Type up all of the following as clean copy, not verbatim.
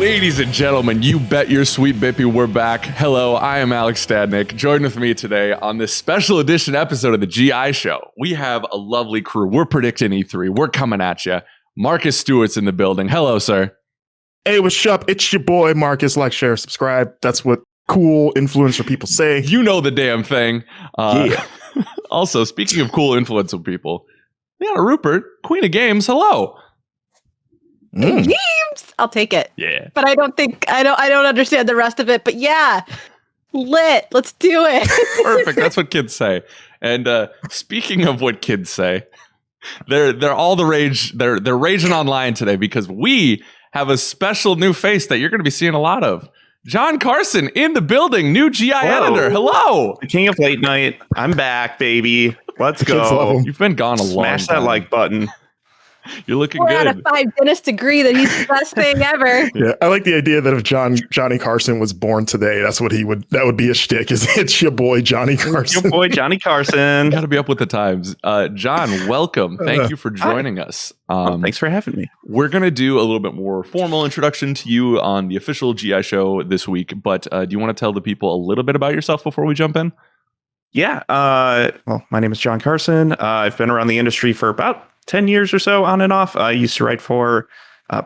Ladies and gentlemen, you bet your sweet bippy we're back. Hello, I am Alex Stadnik. Join with me today on this special edition episode of the GI Show. We have a lovely crew. We're predicting E3. We're coming at you. Marcus Stewart's in the building. Hello, sir. Hey, what's up? It's your boy, Marcus. Like, share, subscribe. That's what cool influencer people say. You know the damn thing. Yeah. Also, speaking of cool influencer people, Liana Rupert, Queen of Games. Hello. Games, I'll take it. Yeah. But I don't understand the rest of it. But yeah, lit. Let's do it. Perfect. That's what kids say. And speaking of what kids say, they're all the rage. They're raging online today because we have a special new face that you're going to be seeing a lot of. John Carson in the building, new GI editor. Hello. The king of late night. I'm back, baby. Let's Kids love go. him. You've been gone a long time. Smash that like button. You're looking 4 out good. of 5 dentists agree that he's the best thing ever. Yeah, I like the idea that if Johnny Carson was born today, that would be a shtick. Is it's your boy Johnny Carson? Your boy Johnny Carson. Got to be up with the times. John, welcome. Thank you for joining us. Thanks for having me. We're going to do a little bit more formal introduction to you on the official GI show this week, but do you want to tell the people a little bit about yourself before we jump in? Yeah. Well, my name is John Carson. I've been around the industry for about 10 years or so, on and off. I used to write for,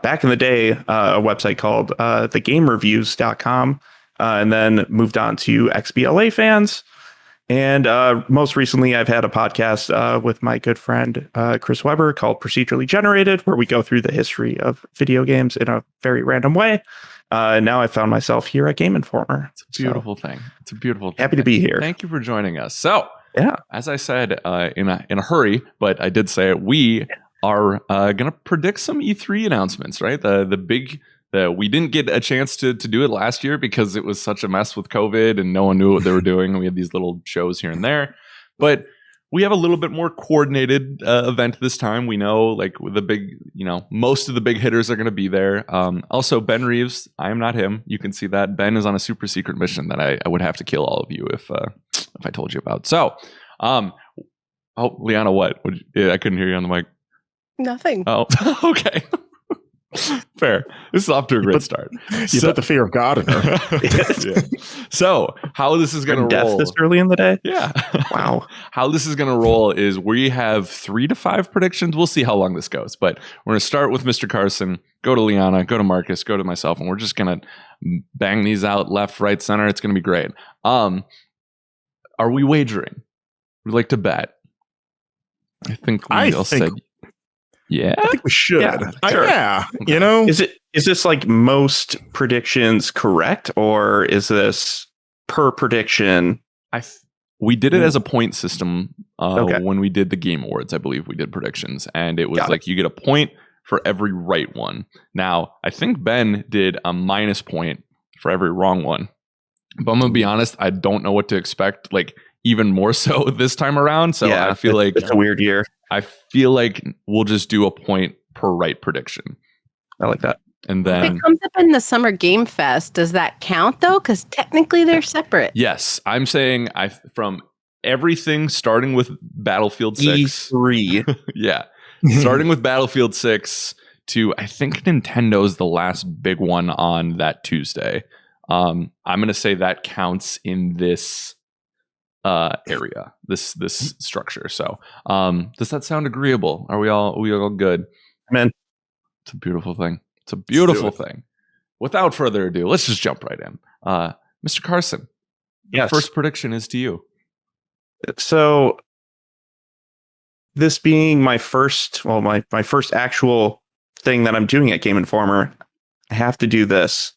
back in the day, a website called thegamereviews.com, and then moved on to XBLA fans. And most recently, I've had a podcast with my good friend, Chris Weber, called Procedurally Generated, where we go through the history of video games in a very random way. And now I found myself here at Game Informer. It's a beautiful thing. It's a beautiful thing. Happy to be here. Thank you for joining us. So, yeah, as I said in a hurry, but I did say it, we are going to predict some E3 announcements, right? We didn't get a chance to do it last year because it was such a mess with COVID and no one knew what they were doing. We had these little shows here and there, but we have a little bit more coordinated event this time. We know like the big, most of the big hitters are going to be there. Also, Ben Reeves, I am not him. You can see that Ben is on a super secret mission that I would have to kill all of you if I told you about. So, Liana, what? I couldn't hear you on the mic. Nothing. Oh, okay. Fair. This is off to a great start. You put the fear of God in her. Yeah. So, how this is going to roll this early in the day? Yeah. Wow. How this is going to roll is we have 3 to 5 predictions. We'll see how long this goes, but we're going to start with Mr. Carson, go to Liana, go to Marcus, go to myself, and we're just going to bang these out left, right, center. It's going to be great. Are we wagering? We'd like to bet. I think we all said yeah. I think we should. Yeah, sure. Yeah. Is this like most predictions correct, or is this per prediction? We did it as a point system Okay. when we did the Game Awards. I believe we did predictions, and it was Got like you get a point for every right one. Now, I think Ben did a minus point for every wrong one. But I'm gonna be honest, I don't know what to expect. Like even more so this time around. So Yeah, I feel like it's a weird year. I feel like we'll just do a point per right prediction. I like that. And If then it comes up in the Summer Game Fest, does that count though? Because technically they're separate. yes, I'm saying from everything starting with Battlefield 6. E3. Yeah. Starting with Battlefield 6 to I think Nintendo's the last big one on that Tuesday. I'm going to say that counts in this area, this structure. So, does that sound agreeable? Are we all good? Man, It's a beautiful thing. It's a beautiful thing. Without further ado, let's just jump right in. Mr. Carson, yes. first prediction is to you. So this being my first actual thing that I'm doing at Game Informer, I have to do this.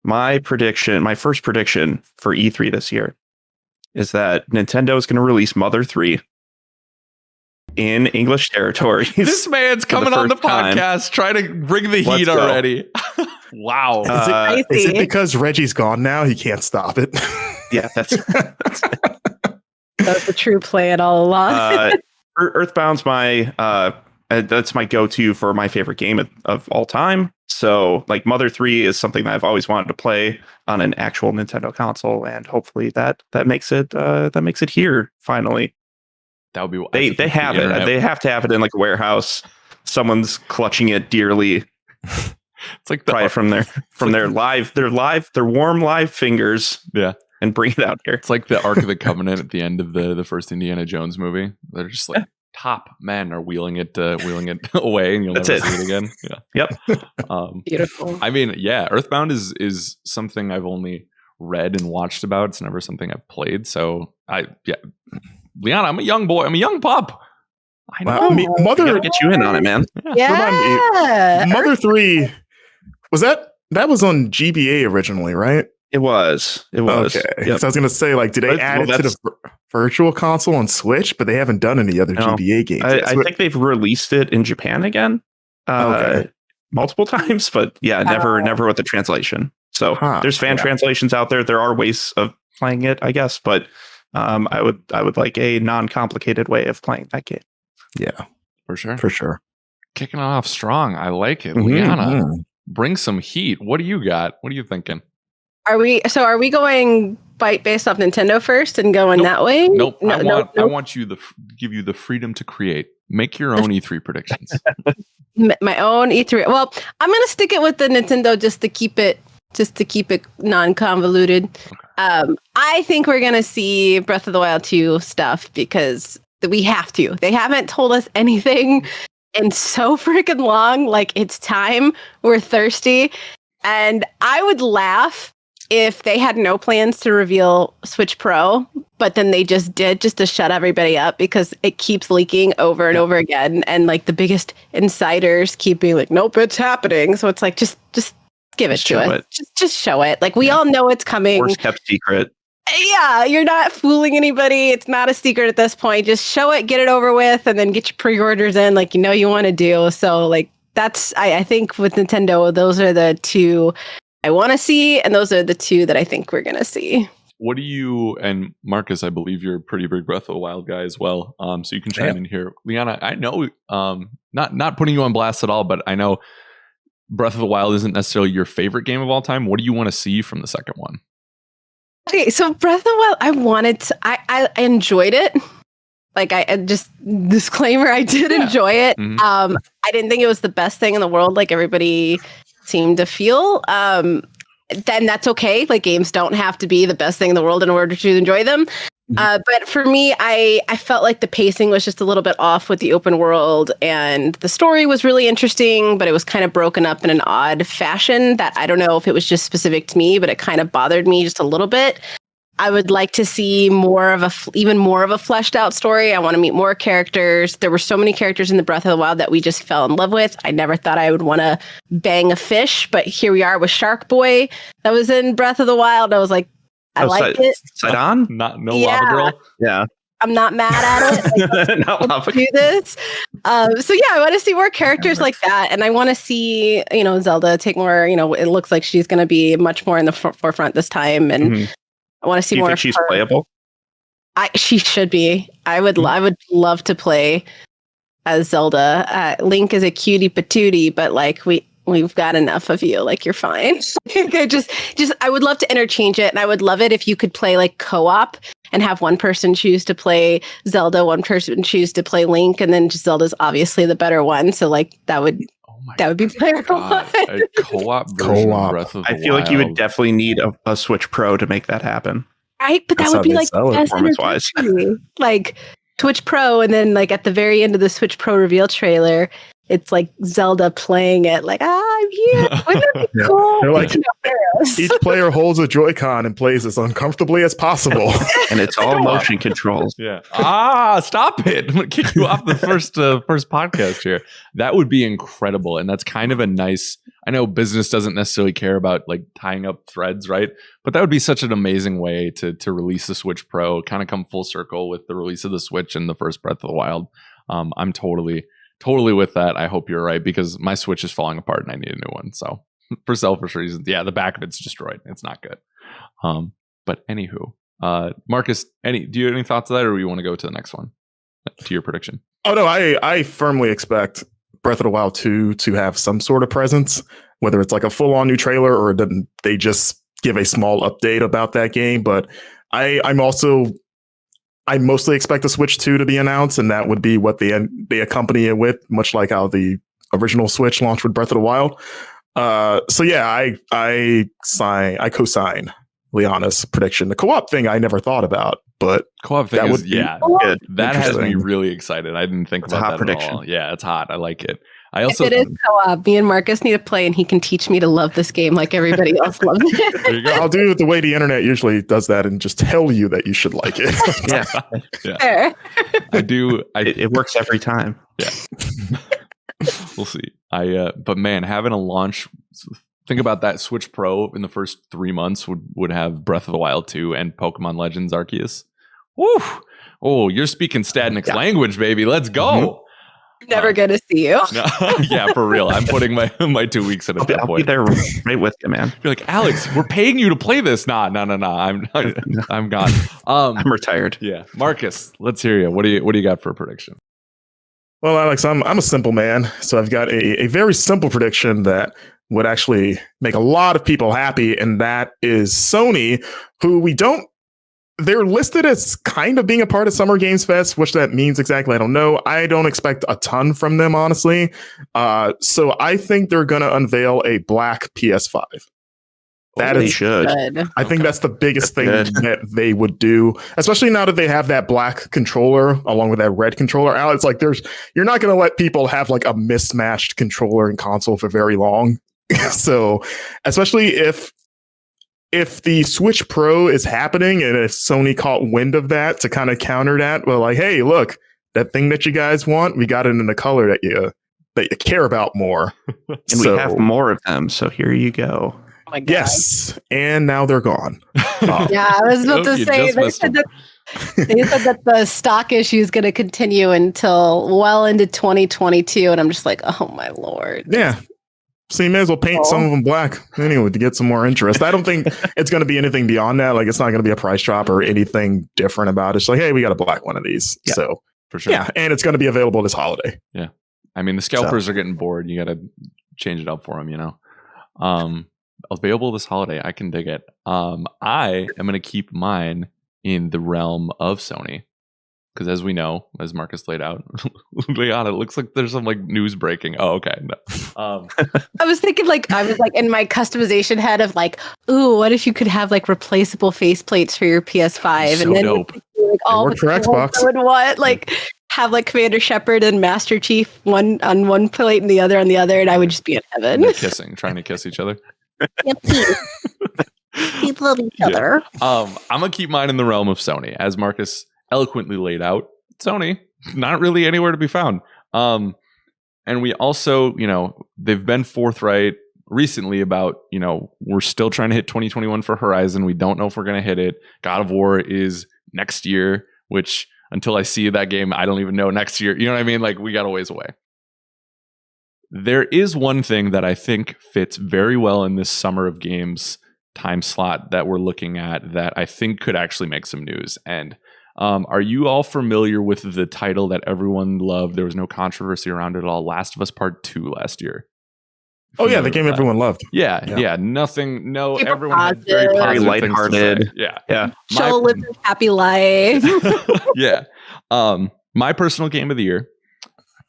My first prediction for E3 this year is that Nintendo is going to release Mother 3 in English territories. This man's coming on the podcast trying to bring the heat already. Wow. Is it because Reggie's gone now? He can't stop it. Yeah, that's That's the true plan all along. Earthbound's that's my go-to for my favorite game of all time. So like Mother 3 is something that I've always wanted to play on an actual Nintendo console, and hopefully that makes it here finally. That would be they have it. They have to have it in like a warehouse. Someone's clutching it dearly. It's like Try it from their warm live fingers. Yeah. And bring it out here. It's like the Ark of the Covenant at the end of the first Indiana Jones movie. They're just like top men are wheeling it away, and you'll never see it again. Yeah. Yep. Beautiful. I mean, yeah, Earthbound is something I've only read and watched about. It's never something I've played. So Liana, I'm a young boy. I'm a young pup. I know. Mother, gotta get you in on it, man. Yeah. Mother 3 that was on GBA originally, right? It was. Okay. Yep. So I was going to say, like, did they add it to the virtual console on Switch? But they haven't done any other GBA games. I think they've released it in Japan again multiple times, but never with the translation. So there's fan translations out there. There are ways of playing it, I guess, but I would like a non-complicated way of playing that game. Yeah, for sure. Kicking it off strong. I like it. Liana, bring some heat. What do you got? What are you thinking? Are we going based off Nintendo first and going that way? Nope. I want you give you the freedom to create. Make your own E3 predictions. My own E3. Well, I'm gonna stick it with the Nintendo just to keep it non-convoluted. Okay. I think we're gonna see Breath of the Wild 2 stuff because we have to. They haven't told us anything in so freaking long. Like, it's time. We're thirsty. And I would laugh if they had no plans to reveal Switch Pro, but then they just did, just to shut everybody up, because it keeps leaking over and over again. And like the biggest insiders keep being like, nope, it's happening. So it's like, just give it to us. Just show it. Like, we all know it's coming. Worst kept secret. Yeah, you're not fooling anybody. It's not a secret at this point. Just show it, get it over with, and then get your pre-orders in like you want to do. So like, that's, I think with Nintendo, those are the two I want to see, and those are the two that I think we're going to see. What do you, and Marcus, I believe you're a pretty big Breath of the Wild guy as well, so you can chime in here. Liana, I know, not putting you on blast at all, but I know Breath of the Wild isn't necessarily your favorite game of all time. What do you want to see from the second one? Okay, so Breath of the Wild, I enjoyed it. Like, I just, disclaimer, I did enjoy it. Mm-hmm. I didn't think it was the best thing in the world, like everybody seemed to feel. Then that's okay. Like, games don't have to be the best thing in the world in order to enjoy them. But for me, I felt like the pacing was just a little bit off with the open world, and the story was really interesting, but it was kind of broken up in an odd fashion that I don't know if it was just specific to me, but it kind of bothered me just a little bit. I would like to see even more of a fleshed out story. I want to meet more characters. There were so many characters in the Breath of the Wild that we just fell in love with. I never thought I would want to bang a fish, but here we are with Shark Boy that was in Breath of the Wild. I was like, I like it. Sidon? Lava girl? Yeah. I'm not mad at it. Like, let's do this. So yeah, I want to see more characters like that. And I want to see, Zelda take more, it looks like she's going to be much more in the forefront this time. And I want to see more. Do you think she's playable? She should be. I would love to play as Zelda. Link is a cutie patootie, but like we've got enough of you. Like, you're fine. I would love to interchange it, and I would love it if you could play like co-op and have one person choose to play Zelda, one person choose to play Link, and then just Zelda's obviously the better one. So like that would be playable. A co-op version of Breath of the Wild. I feel like you would definitely need a Switch Pro to make that happen. Right, but that would be like performance-wise. Like Switch Pro, and then like at the very end of the Switch Pro reveal trailer, it's like Zelda playing it. Like, I'm here. Wouldn't that be cool? They're like, each player holds a Joy-Con and plays as uncomfortably as possible. And it's all motion controls. Yeah. Stop it. I'm going to kick you off the first podcast here. That would be incredible. And that's kind of a nice, I know business doesn't necessarily care about like tying up threads, right? But that would be such an amazing way to release the Switch Pro, kind of come full circle with the release of the Switch and the first Breath of the Wild. I'm totally with that. I hope you're right, because my Switch is falling apart and I need a new one. So for selfish reasons, yeah, the back of it's destroyed. It's not good. But anywho, Marcus, do you have any thoughts on that, or do you want to go to the next one, to your prediction? Oh no, I firmly expect Breath of the Wild 2 to have some sort of presence, whether it's like a full-on new trailer or they just give a small update about that game. But I mostly expect the Switch 2 to be announced, and that would be what they accompany it with, much like how the original Switch launched with Breath of the Wild. So yeah, I co-sign Liana's prediction. The co-op thing I never thought about, but co-op thing that is would be good. That has me interesting. really excited. I didn't think It's a about hot that prediction. at all. Yeah, it's hot. I like it. I also If it is co-op, me and Marcus need to play, and he can teach me to love this game like everybody else loves it. there you go. I'll do it the way the internet usually does that and just tell you that you should like it. Yeah, Yeah, Fair. I do. it works every time. Yeah. We'll see. But man, having a launch, think about that. Switch Pro in the first 3 months would have Breath of the Wild 2 and Pokemon Legends Arceus. Woo! Oh, you're speaking Stadnik's language, baby. Let's go. Never gonna see you. No, yeah, for real. I'm putting my 2 weeks in at that I'll be point. there right with you, man. You're like, Alex, we're paying you to play this. Nah. I'm gone. I'm retired. Yeah, Marcus, let's hear you. What do you got for a prediction? Well, Alex, I'm a simple man, so I've got a very simple prediction that would actually make a lot of people happy, and that is Sony, who they're listed as kind of being a part of Summer Games Fest, which that means exactly, I don't know. I don't expect a ton from them, honestly. So I think they're going to unveil a black PS5. That They is should. Good. I think that's the biggest thing Good. that they would do, especially now that they have that black controller along with that red controller out. It's like you're not going to let people have like a mismatched controller and console for very long. So, especially if the Switch Pro is happening and if Sony caught wind of that to kind of counter that, well, like, hey, look, that thing that you guys want, we got it in the color that you care about more. And we have more of them, so here you go. Oh my God. Yes, and now they're gone. Yeah, I was about to You say just they missed said them. that the stock issue is going to continue until well into 2022, and I'm just like, oh my Lord. Yeah. So you may as well paint some of them black anyway to get some more interest. I don't think it's going to be anything beyond that. Like, it's not going to be a price drop or anything different about it. It's like, hey, we got a black one of these. Yeah, so for sure. yeah, and it's going to be available this holiday. Yeah. I mean, the scalpers are getting bored. You got to change it up for them, you know. Available this holiday. I can dig it. I am going to keep mine in the realm of Sony. Because as we know, as Marcus laid out, Liana, it looks like there's some like news breaking. Oh, okay. No. I was thinking I was in my customization head of like, ooh, what if you could have like replaceable faceplates for your PS5? So and then dope. like all work for Xbox. would what? Like have like Commander Shepard and Master Chief one on one plate and the other on the other, and I would just be in heaven. They're kissing, trying to kiss each other. People love each other. I'm gonna keep mine in the realm of Sony, as Marcus eloquently laid out. Sony, not really anywhere to be found. And we also, they've been forthright recently about, we're still trying to hit 2021 for Horizon. We don't know if we're going to hit it. God of War is next year, which until I see that game, I don't even know next year. You know what I mean? Like, we got a ways away. There is one thing that I think fits very well in this summer of games time slot that we're looking at that I think could actually make some news. And are you all familiar with the title that everyone loved? There was no controversy around it at all. Last of Us Part 2 last year. Oh yeah, the game everyone loved. Yeah. Nothing. No, Super everyone had very positive. positive Very things to lighthearted. say. Yeah. Yeah. She'll live a happy life. Yeah. My personal game of the year.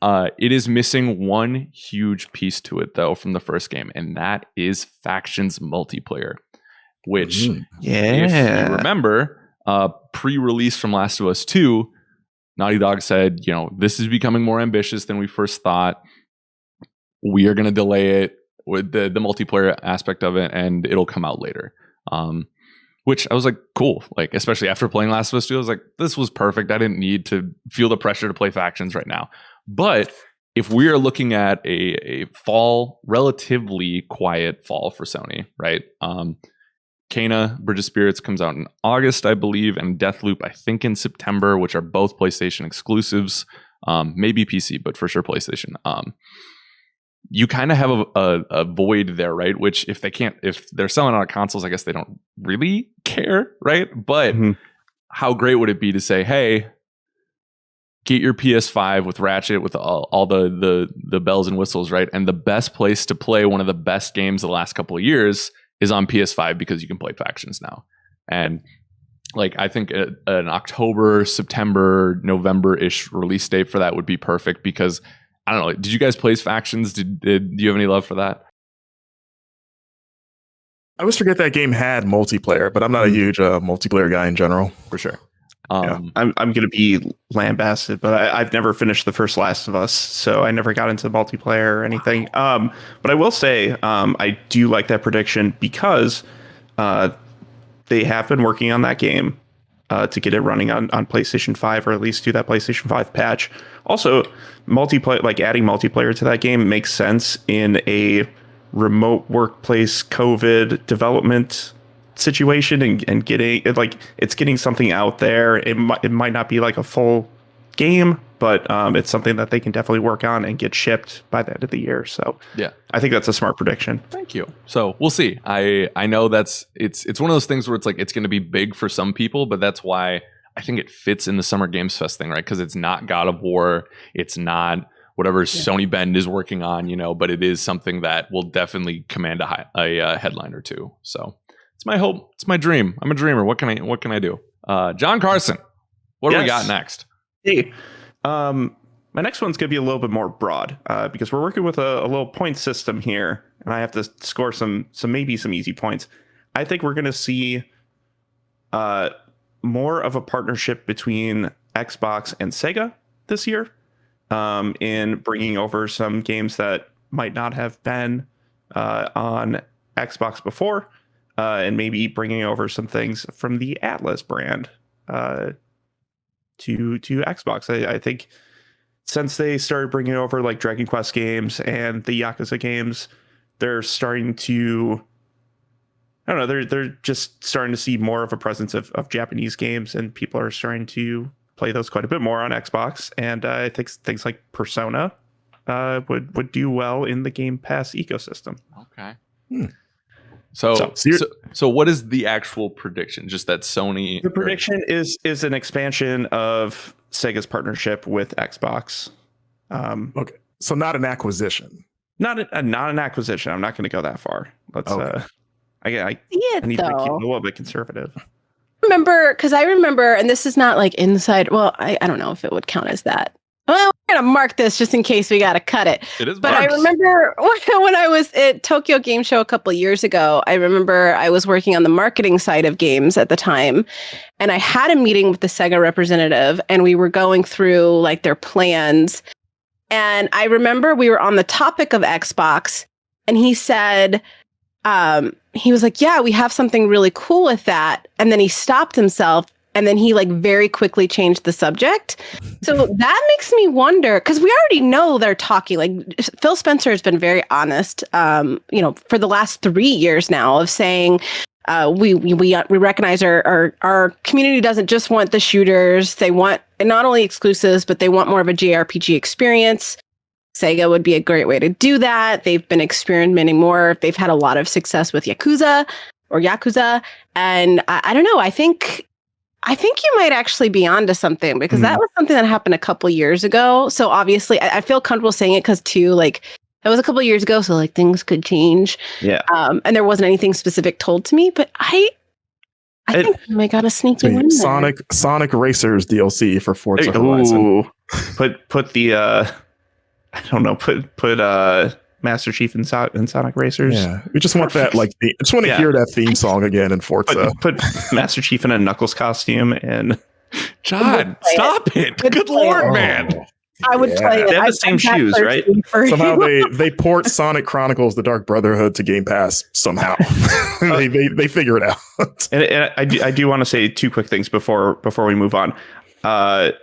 It is missing one huge piece to it though from the first game, and that is Factions multiplayer. Which, if you remember, pre-release from Last of Us 2, Naughty Dog said, this is becoming more ambitious than we first thought. We are going to delay it with the multiplayer aspect of it, and it'll come out later. Which I was like, cool. Like, especially after playing Last of Us 2, I was like, this was perfect. I didn't need to feel the pressure to play Factions right now. But if we are looking at a fall, relatively quiet fall for Sony, right? Kena, Bridge of Spirits comes out in August, I believe, and Deathloop, I think, in September, which are both PlayStation exclusives. Maybe PC, but for sure PlayStation. You kind of have a void there, right? Which if they're selling on consoles, I guess they don't really care, right? But how great would it be to say, hey, get your PS5 with Ratchet, with all the bells and whistles, right? And the best place to play one of the best games of the last couple of years is on PS5 because you can play Factions now. And like, I think an October, September, November-ish release date for that would be perfect because I don't know. Did you guys play Factions? Did you have any love for that? I always forget that game had multiplayer, but I'm not a huge multiplayer guy in general. For sure. I'm going to be lambasted, but I've never finished the first Last of Us, so I never got into multiplayer or anything. But I will say I do like that prediction because they have been working on that game to get it running on PlayStation 5, or at least do that PlayStation 5 patch. Also, multiplayer, like adding multiplayer to that game makes sense in a remote workplace COVID development situation, and getting it, like, it's getting something out there. It might not be like a full game, but it's something that they can definitely work on and get shipped by the end of the year. So yeah, I think that's a smart prediction. Thank you. So we'll see. I know it's one of those things where it's like it's going to be big for some people, but that's why I think it fits in the Summer Games Fest thing, right? Because it's not God of War, it's not whatever Sony Bend is working on, but it is something that will definitely command a headline or two. So it's my hope. It's my dream. I'm a dreamer. What can I do? John Carson, what do we got next? Hey, my next one's going to be a little bit more broad because we're working with a little point system here, and I have to score some easy points. I think we're going to see more of a partnership between Xbox and Sega this year, in bringing over some games that might not have been on Xbox before, and maybe bringing over some things from the Atlas brand to Xbox. I think since they started bringing over like Dragon Quest games and the Yakuza games, they're starting to, I don't know, they're just starting to see more of a presence of Japanese games, and people are starting to play those quite a bit more on Xbox. And I think things like Persona would do well in the Game Pass ecosystem. Okay. So what is the actual prediction? Just that Sony... The prediction is an expansion of Sega's partnership with Xbox. Okay. So not an acquisition. Not an acquisition. I'm not going to go that far. Let's I need to keep it a little bit conservative. I remember, and this is not like inside. Well, I don't know if it would count as that. Well, we're gonna mark this just in case we gotta cut it. It is, but marked. I remember when I was at Tokyo Game Show a couple of years ago. I remember I was working on the marketing side of games at the time, and I had a meeting with the Sega representative, and we were going through like their plans. And I remember we were on the topic of Xbox, and he said, he was like, "Yeah, we have something really cool with that," and then he stopped himself. And then he like very quickly changed the subject. So that makes me wonder, because we already know they're talking. Like Phil Spencer has been very honest, for the last 3 years now, of saying we recognize our community doesn't just want the shooters. They want not only exclusives, but they want more of a JRPG experience. Sega would be a great way to do that. They've been experimenting more. They've had a lot of success with Yakuza. And I don't know. I think you might actually be onto something, because that was something that happened a couple years ago. So obviously I feel comfortable saying it because too, like, that was a couple of years ago. So like things could change. Yeah. And there wasn't anything specific told to me, but I think I got a sneaky one. Sonic Racers DLC for Forza Horizon. Put the I don't know, put Master Chief and Sonic Racers. Yeah, we just want that, like, I just want to hear that theme song again in Forza. Put Master Chief in a Knuckles costume and... John, stop it! Good Lord, man! I would play it. They have the same shoes, right? Somehow they port Sonic Chronicles: The Dark Brotherhood to Game Pass somehow. they figure it out. And I do want to say two quick things before we move on.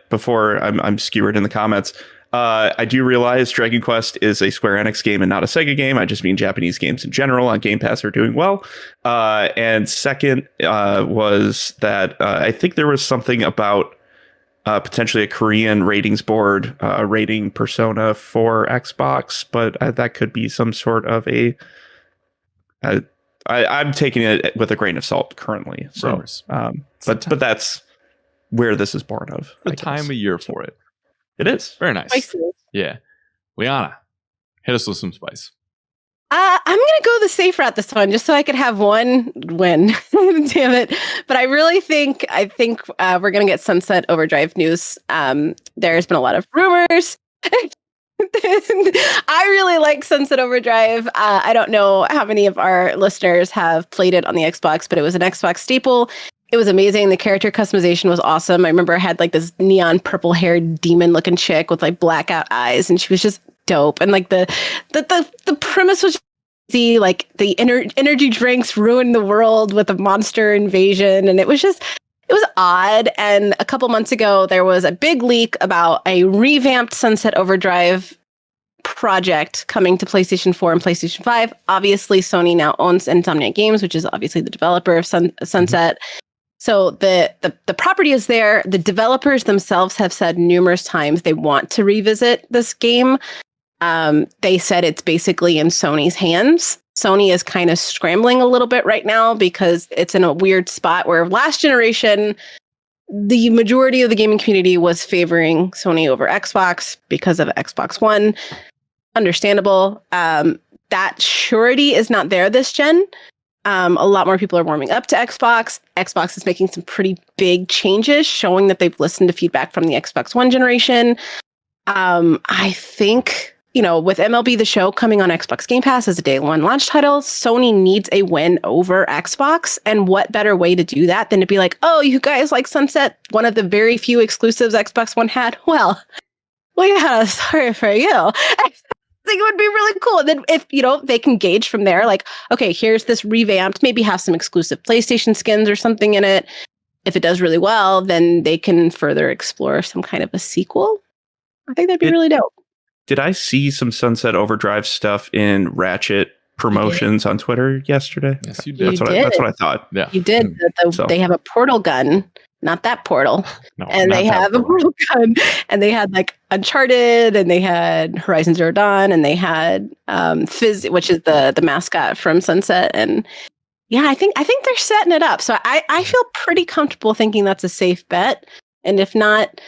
Before I'm skewered in the comments. I do realize Dragon Quest is a Square Enix game and not a Sega game. I just mean Japanese games in general on Game Pass are doing well. And second was that I think there was something about potentially a Korean ratings board rating Persona for Xbox, but that could be some sort of a... I'm taking it with a grain of salt currently. So, but that's where this is born of. The time of year for it. It is. Very nice. Spices. Yeah. Liana, hit us with some spice. I'm going to go the safe route this one, just so I could have one win. Damn it. But I really think we're going to get Sunset Overdrive news. There's been a lot of rumors. I really like Sunset Overdrive. I don't know how many of our listeners have played it on the Xbox, but it was an Xbox staple. It was amazing. The character customization was awesome. I remember I had like this neon purple haired demon looking chick with like blackout eyes, and she was just dope. And like the premise was like the energy drinks ruined the world with a monster invasion, and it was odd. And a couple months ago, there was a big leak about a revamped Sunset Overdrive project coming to PlayStation 4 and PlayStation 5. Obviously, Sony now owns Insomniac Games, which is obviously the developer of Sunset. So the property is there. The developers themselves have said numerous times they want to revisit this game. They said it's basically in Sony's hands. Sony is kind of scrambling a little bit right now because it's in a weird spot where last generation, the majority of the gaming community was favoring Sony over Xbox because of Xbox One. Understandable. That surety is not there this gen. A lot more people are warming up to Xbox. Xbox is making some pretty big changes, showing that they've listened to feedback from the Xbox One generation. I think, with MLB The Show coming on Xbox Game Pass as a day one launch title, Sony needs a win over Xbox. And what better way to do that than to be like, oh, you guys like Sunset, one of the very few exclusives Xbox One had? Well, yeah, sorry for you. I think it would be really cool. And then if, they can gauge from there, like, okay, here's this revamped, maybe have some exclusive PlayStation skins or something in it. If it does really well, then they can further explore some kind of a sequel. I think that'd be really dope. Did I see some Sunset Overdrive stuff in Ratchet promotions on Twitter yesterday? Yes, you did. That's what I thought. Yeah. You did. They have a portal gun. Not that portal. No, and they have a portal gun. And they had like Uncharted, and they had Horizon Zero Dawn, and they had Fizz, which is the mascot from Sunset. And yeah, I think they're setting it up. So I feel pretty comfortable thinking that's a safe bet. And if not,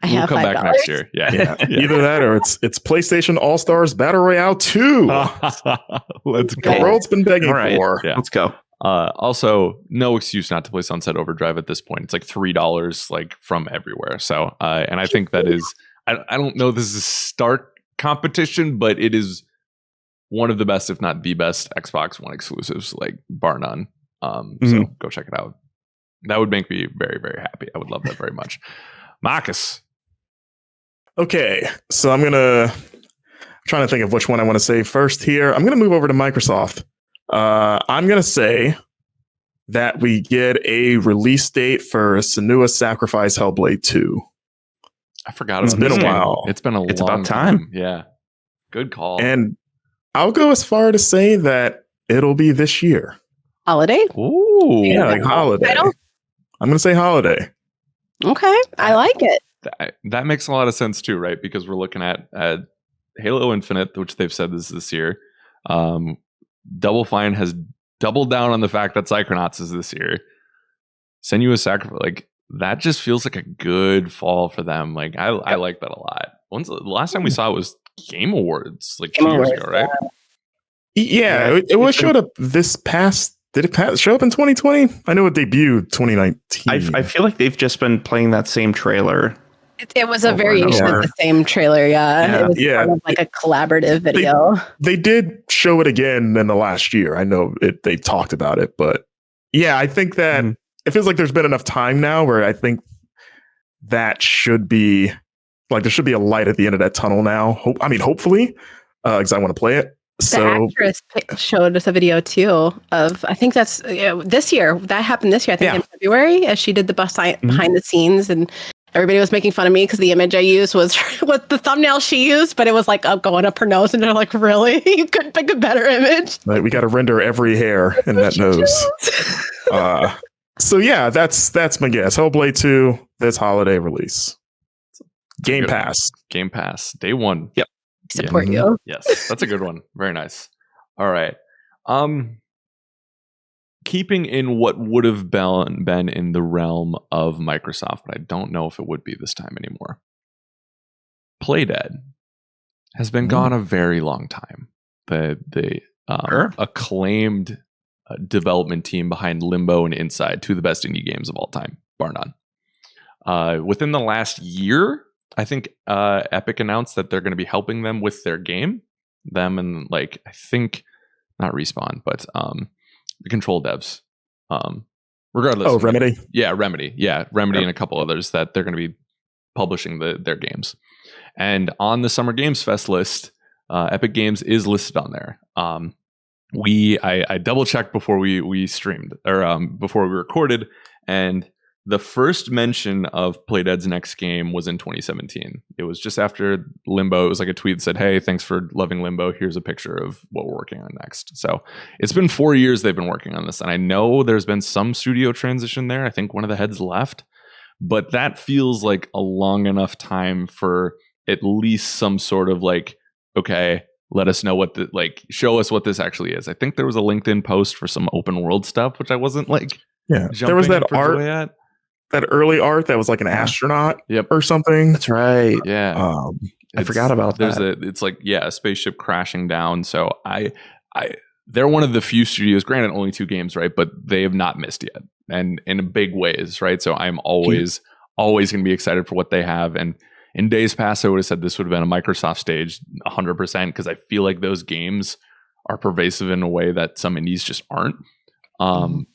we'll come back next year. Yeah. Either that or it's PlayStation All-Stars Battle Royale 2. Let's go. The world's been begging for. Yeah. Let's go. Also, no excuse not to play Sunset Overdrive at this point. It's like $3 like from everywhere. So, and I think that is, I don't know this is stark competition, but it is one of the best, if not the best, Xbox One exclusives, like bar none. So go check it out. That would make me very, very happy. I would love that very much. Marcus. Okay, so I'm trying to think of which one I want to say first here. I'm gonna move over to Microsoft. I'm gonna say that we get a release date for Senua's Sacrifice Hellblade 2. I forgot it's been a while. It's been it's long about time. Yeah. Good call. And I'll go as far to say that it'll be this year. Holiday? Ooh. Yeah, like holiday. I'm gonna say holiday. Okay. I like it. That makes a lot of sense too, right? Because we're looking at Halo Infinite, which they've said is this year. Double Fine has doubled down on the fact that Psychonauts is this year. Senua's Sacrifice, like that just feels like a good fall for them. Like I like that a lot. The last time we saw it was Game Awards, like 2 years ago, right? Yeah, it was showed up this past. Did it show up in 2020? I know it debuted 2019. I feel like they've just been playing that same trailer. It was a variation of the same trailer, yeah. It was kind of like a collaborative video. They did show it again in the last year. I know they talked about it, but yeah, I think that it feels like there's been enough time now where I think that should be like there should be a light at the end of that tunnel now. Hopefully, because I want to play it. The actress showed us a video too of, I think that's this year. That happened this year, I think in February, as she did the behind the scenes, and everybody was making fun of me because the image I used was what the thumbnail she used, but it was like going up her nose, and they're like, really? You couldn't pick a better image? Right, we got to render every hair in that nose. So yeah, that's my guess. Hellblade 2, this holiday release. Game Pass. Game Pass. Day one. Yep. Support you. Yes, that's a good one. Very nice. All right. Keeping in what would have been in the realm of Microsoft, but I don't know if it would be this time anymore. Playdead has been gone a very long time. The acclaimed development team behind Limbo and Inside, two of the best indie games of all time, bar none. Within the last year, I think Epic announced that they're going to be helping them with their game. Them and like I think not Respawn, but the Control devs. Regardless. Oh, Remedy. Yeah, Remedy. Yeah, Remedy and a couple others that they're going to be publishing their games. And on the Summer Games Fest list, Epic Games is listed on there. I double checked before we streamed or before we recorded, and the first mention of Playdead's next game was in 2017. It was just after Limbo. It was like a tweet that said, "Hey, thanks for loving Limbo. Here's a picture of what we're working on next." So it's been 4 years they've been working on this, and I know there's been some studio transition there. I think one of the heads left, but that feels like a long enough time for at least some sort of like, okay, let us know what show us what this actually is. I think there was a LinkedIn post for some open world stuff, which I wasn't like, there was that art. That early art that was like an astronaut or something. That's right. Yeah. I forgot about that. It's like, a spaceship crashing down. So they're one of the few studios, granted only 2 games, right? But they have not missed yet and in big ways, right? So I'm always going to be excited for what they have. And in days past, I would have said this would have been a Microsoft stage 100% because I feel like those games are pervasive in a way that some indies just aren't.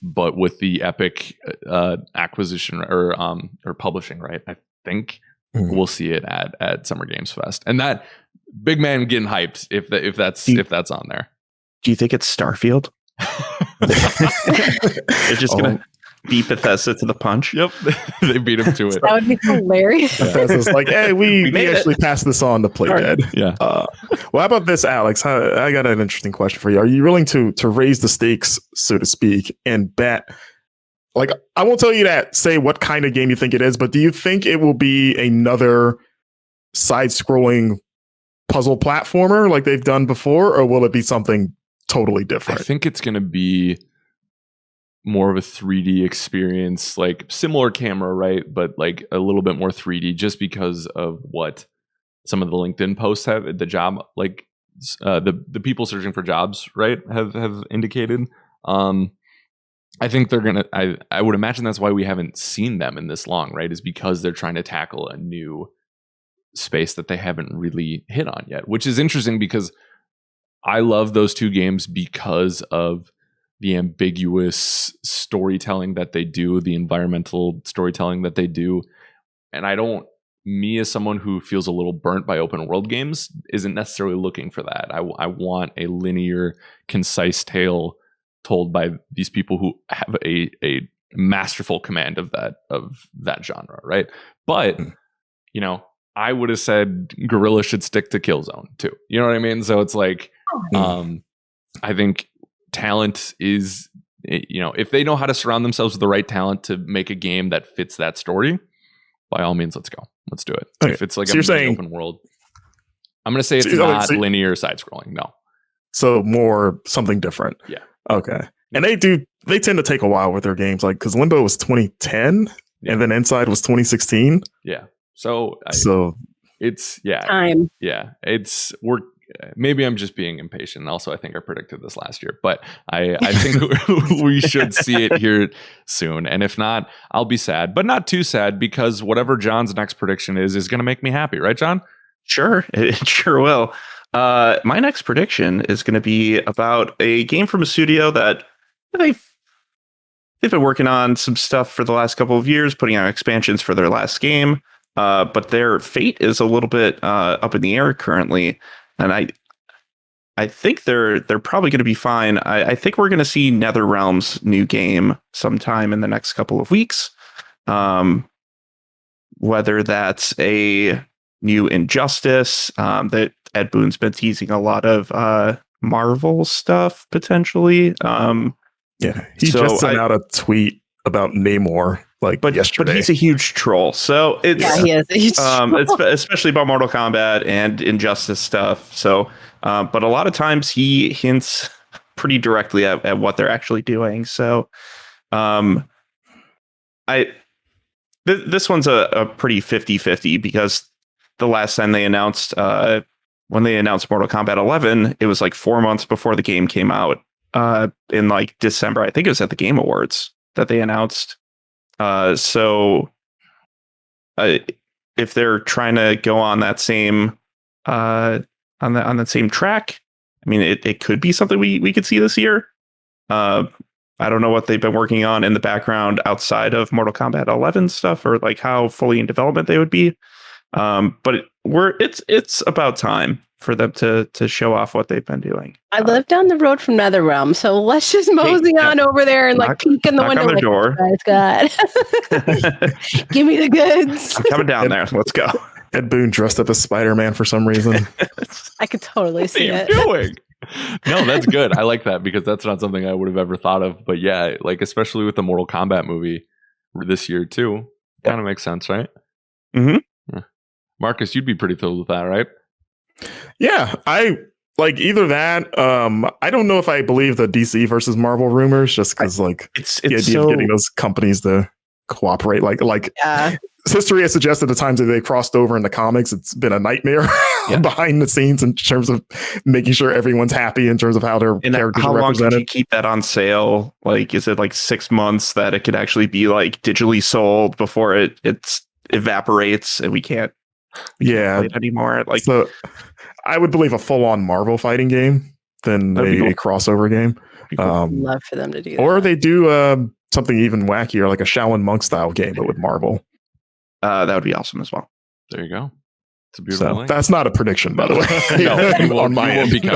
But with the Epic acquisition or publishing, right? I think we'll see it at Summer Games Fest, and that big man getting hyped if that's on there. Do you think it's Starfield? They're just gonna beat Bethesda to the punch. Yep, they beat him to it. That would be hilarious. Bethesda's like, hey, we actually passed this on to Playdead. Yeah. Well, how about this, Alex? I got an interesting question for you. Are you willing to raise the stakes, so to speak, and bet? Like, I won't tell you that. Say what kind of game you think it is, but do you think it will be another side-scrolling puzzle platformer like they've done before, or will it be something totally different? I think it's going to be more of a 3D experience, like similar camera, right? But like a little bit more 3D just because of what some of the LinkedIn posts have, the job, like the people searching for jobs, right, have indicated. I think they're going to, I would imagine that's why we haven't seen them in this long, right? Is because they're trying to tackle a new space that they haven't really hit on yet, which is interesting because I love those 2 games because of the ambiguous storytelling that they do, the environmental storytelling that they do. And me as someone who feels a little burnt by open world games isn't necessarily looking for that. I want a linear, concise tale told by these people who have a masterful command of that genre, right? But, I would have said Guerrilla should stick to Killzone too. You know what I mean? So it's like, I think talent is, if they know how to surround themselves with the right talent to make a game that fits that story, by all means, let's go. Let's do it. Okay. If it's like so a open world, I'm going to say it's not linear side scrolling. No. So more something different. Yeah. Okay. And they tend to take a while with their games, like because Limbo was 2010 and then Inside was 2016. Yeah. So it's time. Yeah. Maybe I'm just being impatient. Also, I think I predicted this last year, but I think we should see it here soon. And if not, I'll be sad, but not too sad because whatever John's next prediction is going to make me happy. Right, John? Sure. It sure will. My next prediction is going to be about a game from a studio that they've been working on some stuff for the last couple of years, putting out expansions for their last game. But their fate is a little bit up in the air currently. And I think they're probably going to be fine. I think we're going to see NetherRealm's new game sometime in the next couple of weeks. Whether that's a new Injustice that Ed Boon's been teasing a lot of Marvel stuff potentially. He just sent out a tweet about Namor yesterday. But he's a huge troll, so it's he is a huge troll. It's especially about Mortal Kombat and Injustice stuff. So, but a lot of times he hints pretty directly at what they're actually doing. So, this one's a pretty 50-50 because the last time they announced when they announced Mortal Kombat 11, it was like 4 months before the game came out in like December. I think it was at the Game Awards that they announced. So it's if they're trying to go on that same on that same track, I mean, it could be something we could see this year. I don't know what they've been working on in the background outside of Mortal Kombat 11 stuff, or like how fully in development they would be. But it's about time for them to show off what they've been doing. I live down the road from NetherRealm, so let's just mosey on over there and like peek in the window. On the door. Guys give me the goods. I'm coming down there. Let's go. Ed Boon dressed up as Spider-Man for some reason. I could totally see it. What are you doing? No, that's good. I like that because that's not something I would have ever thought of. But yeah, like especially with the Mortal Kombat movie this year too, kind of makes sense, right? Mm-hmm. Yeah. Marcus, you'd be pretty thrilled with that, right? Yeah, I like either that. I don't know if I believe the DC versus Marvel rumors, just because like it's the idea of getting those companies to cooperate, like history has suggested the times that they crossed over in the comics, it's been a nightmare behind the scenes in terms of making sure everyone's happy in terms of how their characters are represented. How long could you keep that on sale? Like, is it like 6 months that it could actually be like digitally sold before it evaporates and we can't play it anymore? Like, so I would believe a full-on Marvel fighting game than a crossover game. Love for them to do that. Or they do something even wackier, like a Shaolin Monk style game, but with Marvel. That would be awesome as well. There you go. It's a beautiful thing. That's not a prediction, by the way. No, on my end. Didn't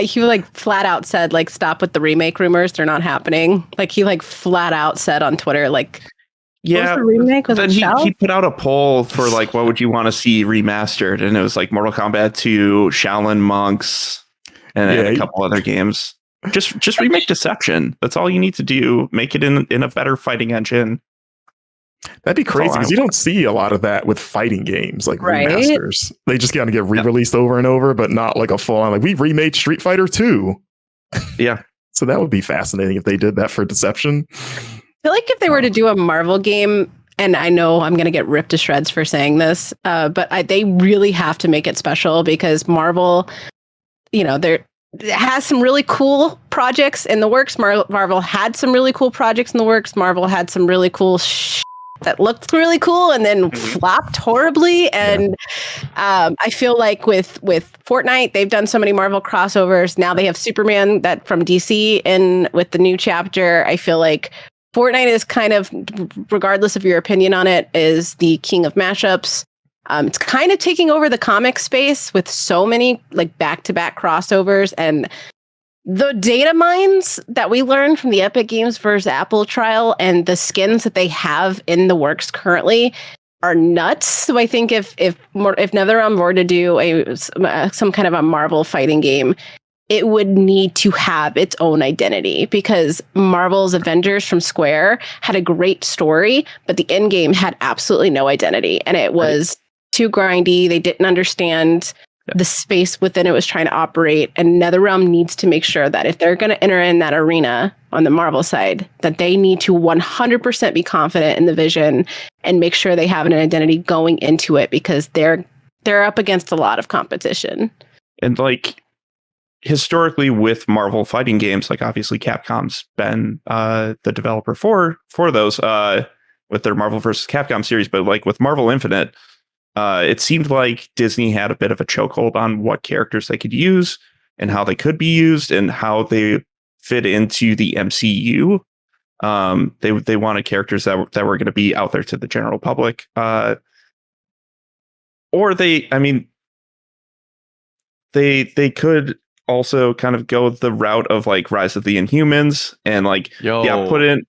he he flat out said like stop with the remake rumors? They're not happening. Like he like flat out said on Twitter like. Yeah, the remake? Was then he put out a poll for like what would you want to see remastered, and it was like Mortal Kombat 2, Shaolin Monks, and a couple other games. Just remake Deception. That's all you need to do. Make it in a better fighting engine. That'd be crazy because you don't see a lot of that with fighting games like remasters. They just kind of get re-released over and over, but not like a full on like we remade Street Fighter 2. Yeah, so that would be fascinating if they did that for Deception. I feel like if they were to do a Marvel game, and I know I'm going to get ripped to shreds for saying this, but they really have to make it special because Marvel, there has some really cool projects in the works. Marvel had some really cool projects in the works. Marvel had some really cool that looked really cool and then flopped horribly. And I feel like with Fortnite, they've done so many Marvel crossovers. Now they have Superman that from DC and with the new chapter, I feel like Fortnite is kind of, regardless of your opinion on it, is the king of mashups. It's kind of taking over the comic space with so many like back-to-back crossovers, and the data mines that we learned from the Epic Games versus Apple trial and the skins that they have in the works currently are nuts. So I think if NetherRealm were to do some kind of a Marvel fighting game, it would need to have its own identity because Marvel's Avengers from Square had a great story, but the end game had absolutely no identity. And it was too grindy. They didn't understand the space within it was trying to operate. And NetherRealm needs to make sure that if they're going to enter in that arena on the Marvel side, that they need to 100% be confident in the vision and make sure they have an identity going into it because they're up against a lot of competition. And like, historically with Marvel fighting games, like obviously Capcom's been the developer for those with their Marvel vs. Capcom series, but like with Marvel Infinite, it seemed like Disney had a bit of a chokehold on what characters they could use and how they could be used and how they fit into the MCU. They wanted characters that were going to be out there to the general public, or they could also kind of go the route of like Rise of the Inhumans and like put in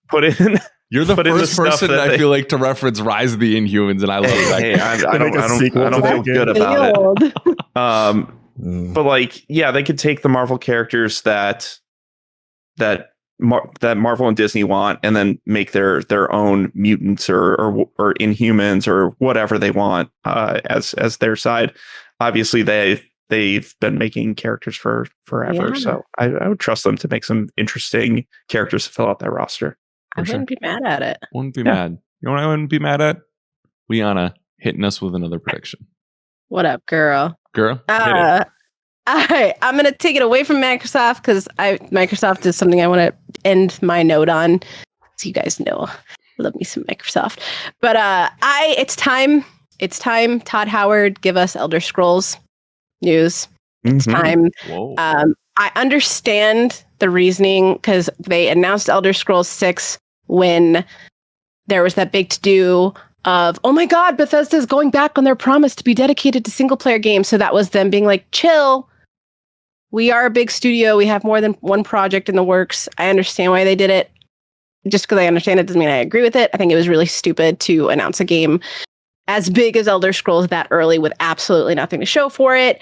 you're the first person I feel like to reference Rise of the Inhumans, and I love that. Hey, I don't feel good about it. But like, they could take the Marvel characters that Marvel and Disney want, and then make their own mutants or Inhumans or whatever they want as their side. Obviously, they've been making characters for forever, so I would trust them to make some interesting characters to fill out their roster. I wouldn't be mad at it. Wouldn't be mad. You know what I wouldn't be mad at? Liana hitting us with another prediction. What up, girl? Girl, all right, I'm going to take it away from Microsoft because Microsoft is something I want to end my note on, so you guys know. Love me some Microsoft. But it's time. It's time. Todd Howard, give us Elder Scrolls news. It's time. Whoa. I understand the reasoning because they announced Elder Scrolls 6 when there was that big to-do of, oh my God, Bethesda's going back on their promise to be dedicated to single player games. So that was them being like, chill. We are a big studio. We have more than one project in the works. I understand why they did it. Just because I understand it doesn't mean I agree with it. I think it was really stupid to announce a game as big as Elder Scrolls that early with absolutely nothing to show for it.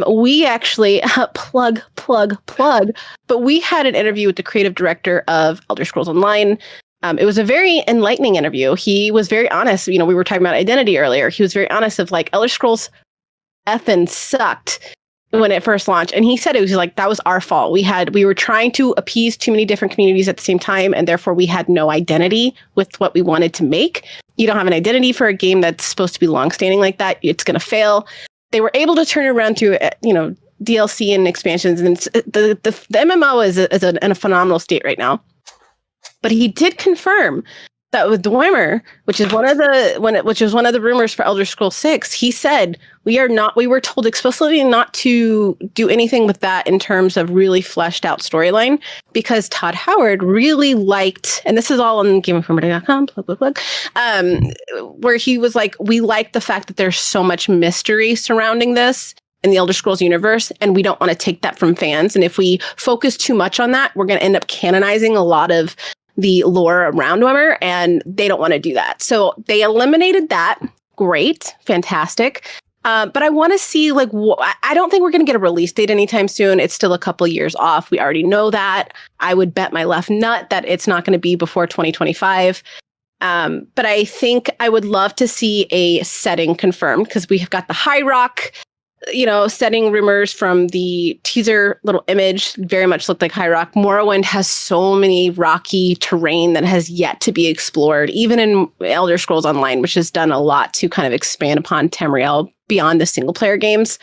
We actually plug, but we had an interview with the creative director of Elder Scrolls Online. It was a very enlightening interview. He was very honest. We were talking about identity earlier. He was very honest of like Elder Scrolls effing sucked when it first launched. And he said it was like, that was our fault. We were trying to appease too many different communities at the same time. And therefore we had no identity with what we wanted to make. You don't have an identity for a game that's supposed to be longstanding like that. It's going to fail. They were able to turn it around through, DLC and expansions. And the MMO is in a phenomenal state right now. But he did confirm that with Dwemer, which is one of the rumors for Elder Scrolls 6, he said we were told explicitly not to do anything with that in terms of really fleshed out storyline, because Todd Howard really liked, and this is all on GameInformity.com, where he was like, we like the fact that there's so much mystery surrounding this in the Elder Scrolls universe, and we don't want to take that from fans. And if we focus too much on that, we're going to end up canonizing a lot of the lore around Dwemer, and they don't want to do that. So they eliminated that. Great. Fantastic. But I want to see, I don't think we're going to get a release date anytime soon. It's still a couple years off. We already know that. I would bet my left nut that it's not going to be before 2025. But I think I would love to see a setting confirmed, because we have got the High Rock, setting rumors from the teaser little image very much looked like High Rock. Morrowind has so many rocky terrain that has yet to be explored, even in Elder Scrolls Online, which has done a lot to kind of expand upon Tamriel beyond the single player games.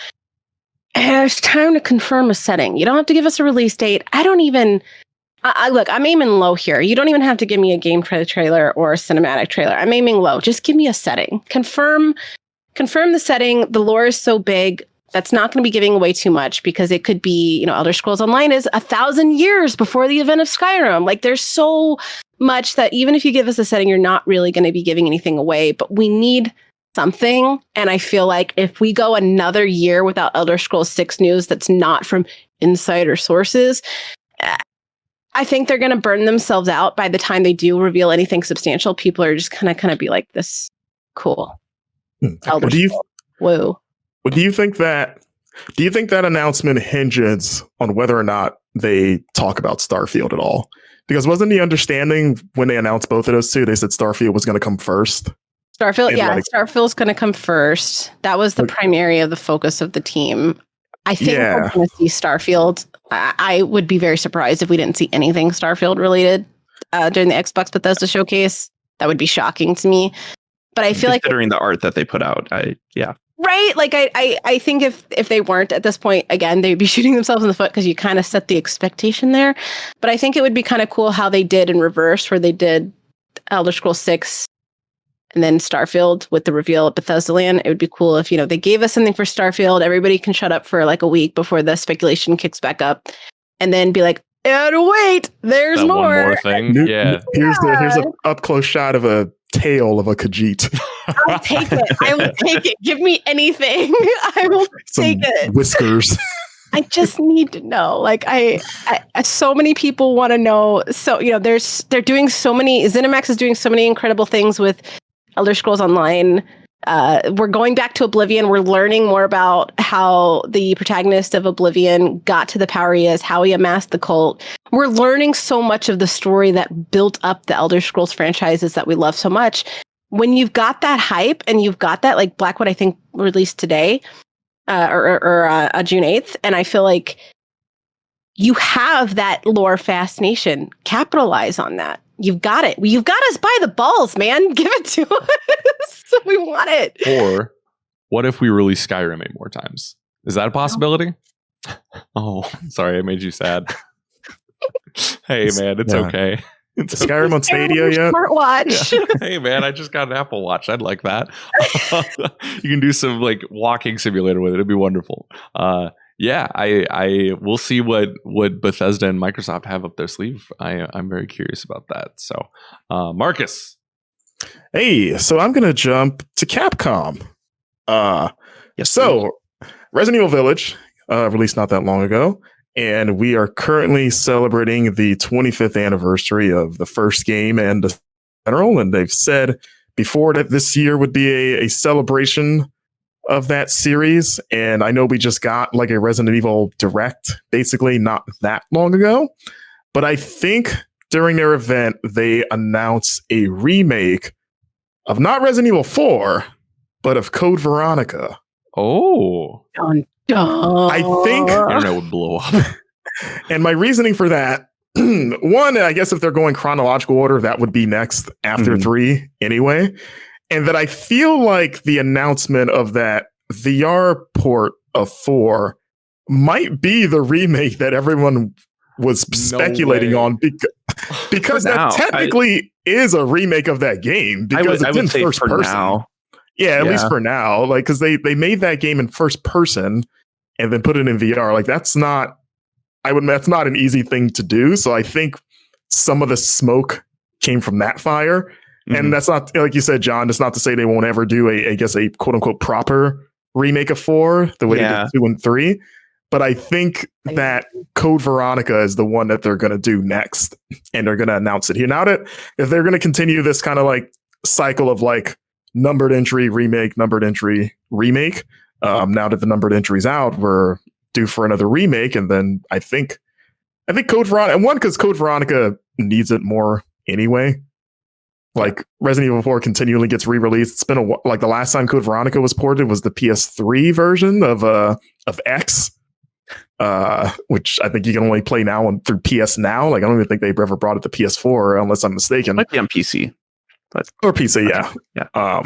And it's time to confirm a setting. You don't have to give us a release date. I don't even... look, I'm aiming low here. You don't even have to give me a game trailer or a cinematic trailer. I'm aiming low. Just give me a setting. Confirm the setting. The lore is so big. That's not going to be giving away too much, because it could be, Elder Scrolls Online is 1,000 years before the event of Skyrim. Like, there's so much that even if you give us a setting, you're not really going to be giving anything away. But we need something. And I feel like if we go another year without Elder Scrolls 6 news that's not from insider sources, I think they're going to burn themselves out by the time they do reveal anything substantial. People are just going to kind of be like, this cool. Elder Scrolls. Whoa. Do you think that announcement hinges on whether or not they talk about Starfield at all? Because wasn't the understanding when they announced both of those two, they said Starfield was going to come first? Starfield's going to come first. That was the primary of the focus of the team. I think we're going to see Starfield. I would be very surprised if we didn't see anything Starfield related during the Xbox Bethesda showcase. That would be shocking to me. But I feel like considering the art that they put out, right? Like I think if they weren't at this point, again, they'd be shooting themselves in the foot, because you kind of set the expectation there. But I think it would be kind of cool how they did in reverse, where they did Elder Scrolls 6 and then Starfield with the reveal at Bethesda Land. It would be cool if, they gave us something for Starfield. Everybody can shut up for like a week before the speculation kicks back up, and then be like, and wait, there's that more. One more thing. Yeah. Here's an up close shot of a tail of a Khajiit. I'll take it. I will take it. Give me anything. I will take it. Whiskers. I just need to know. Like I so many people want to know. So, they're doing so many, ZeniMax is doing so many incredible things with Elder Scrolls Online. We're going back to Oblivion. We're learning more about how the protagonist of Oblivion got to the power he is, how he amassed the cult. We're learning so much of the story that built up the Elder Scrolls franchises that we love so much. When you've got that hype and you've got that, like Blackwood, I think released today, or June 8th. And I feel like you have that lore fascination. Capitalize on that. You've got it. You've got us by the balls, man. Give it to us. We want it. Or what if we release Skyrim 8 more times? Is that a possibility? Oh, sorry, I made you sad. Hey, man, it's okay. Skyrim on Stadia yet? Smartwatch. Yeah. Hey man, I just got an Apple Watch. I'd like that. You can do some like walking simulator with it. It'd be wonderful. Yeah, I will see what Bethesda and Microsoft have up their sleeve. I'm very curious about that. So, Marcus. Hey, so I'm gonna jump to Capcom. Yes. So Resident Evil Village released not that long ago, and we are currently celebrating the 25th anniversary of the first game and the general. And they've said before that this year would be a celebration of that series. And I know we just got like a Resident Evil Direct, basically not that long ago, but I think during their event they announced a remake of not Resident Evil 4, but of Code Veronica. Oh, Dun, dun. I think the internet would blow up. And my reasoning for that, one, I guess if they're going chronological order, that would be next after 3 anyway. And that I feel like the announcement of that VR port of 4 might be the remake that everyone was speculating on because that technically is a remake of that game because it's in first person. Now. Yeah, at least for now. Like, because they made that game in first person and then put it in VR. Like, that's not an easy thing to do. So I think some of the smoke came from that fire. Mm-hmm. And that's not, like you said, John, it's not to say they won't ever do a quote unquote proper remake of 4 the way they did 2 and 3. But I think that Code Veronica is the one that they're going to do next. And they're going to announce it here. Now that if they're going to continue this kind of like cycle of like numbered entry, remake, numbered entry, remake, now that the numbered entry's out, we're due for another remake. And then I think Code Veronica, and one, because Code Veronica needs it more anyway. Like Resident Evil 4 continually gets re-released. It's been like the last time Code Veronica was ported was the PS3 version of X, which I think you can only play now through PS Now. Like I don't even think they've ever brought it to PS4 unless I'm mistaken. Might be on PC, or PC, yeah.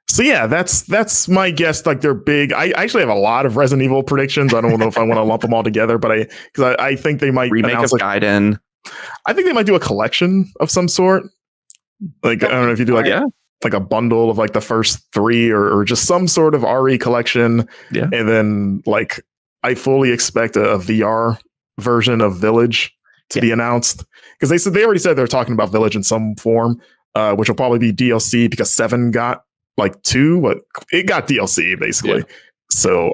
So yeah, that's my guess. Like they're big. I actually have a lot of Resident Evil predictions. I don't know if I want to lump them all together, but I think they might remake of Gaiden. I think they might do a collection of some sort. Like I don't know if you do like a bundle of like the first 3 or just some sort of RE collection. Yeah. And then like I fully expect a VR version of Village to be announced because they already said they're talking about Village in some form, which will probably be DLC because 7 got like 2, but it got DLC basically. Yeah. So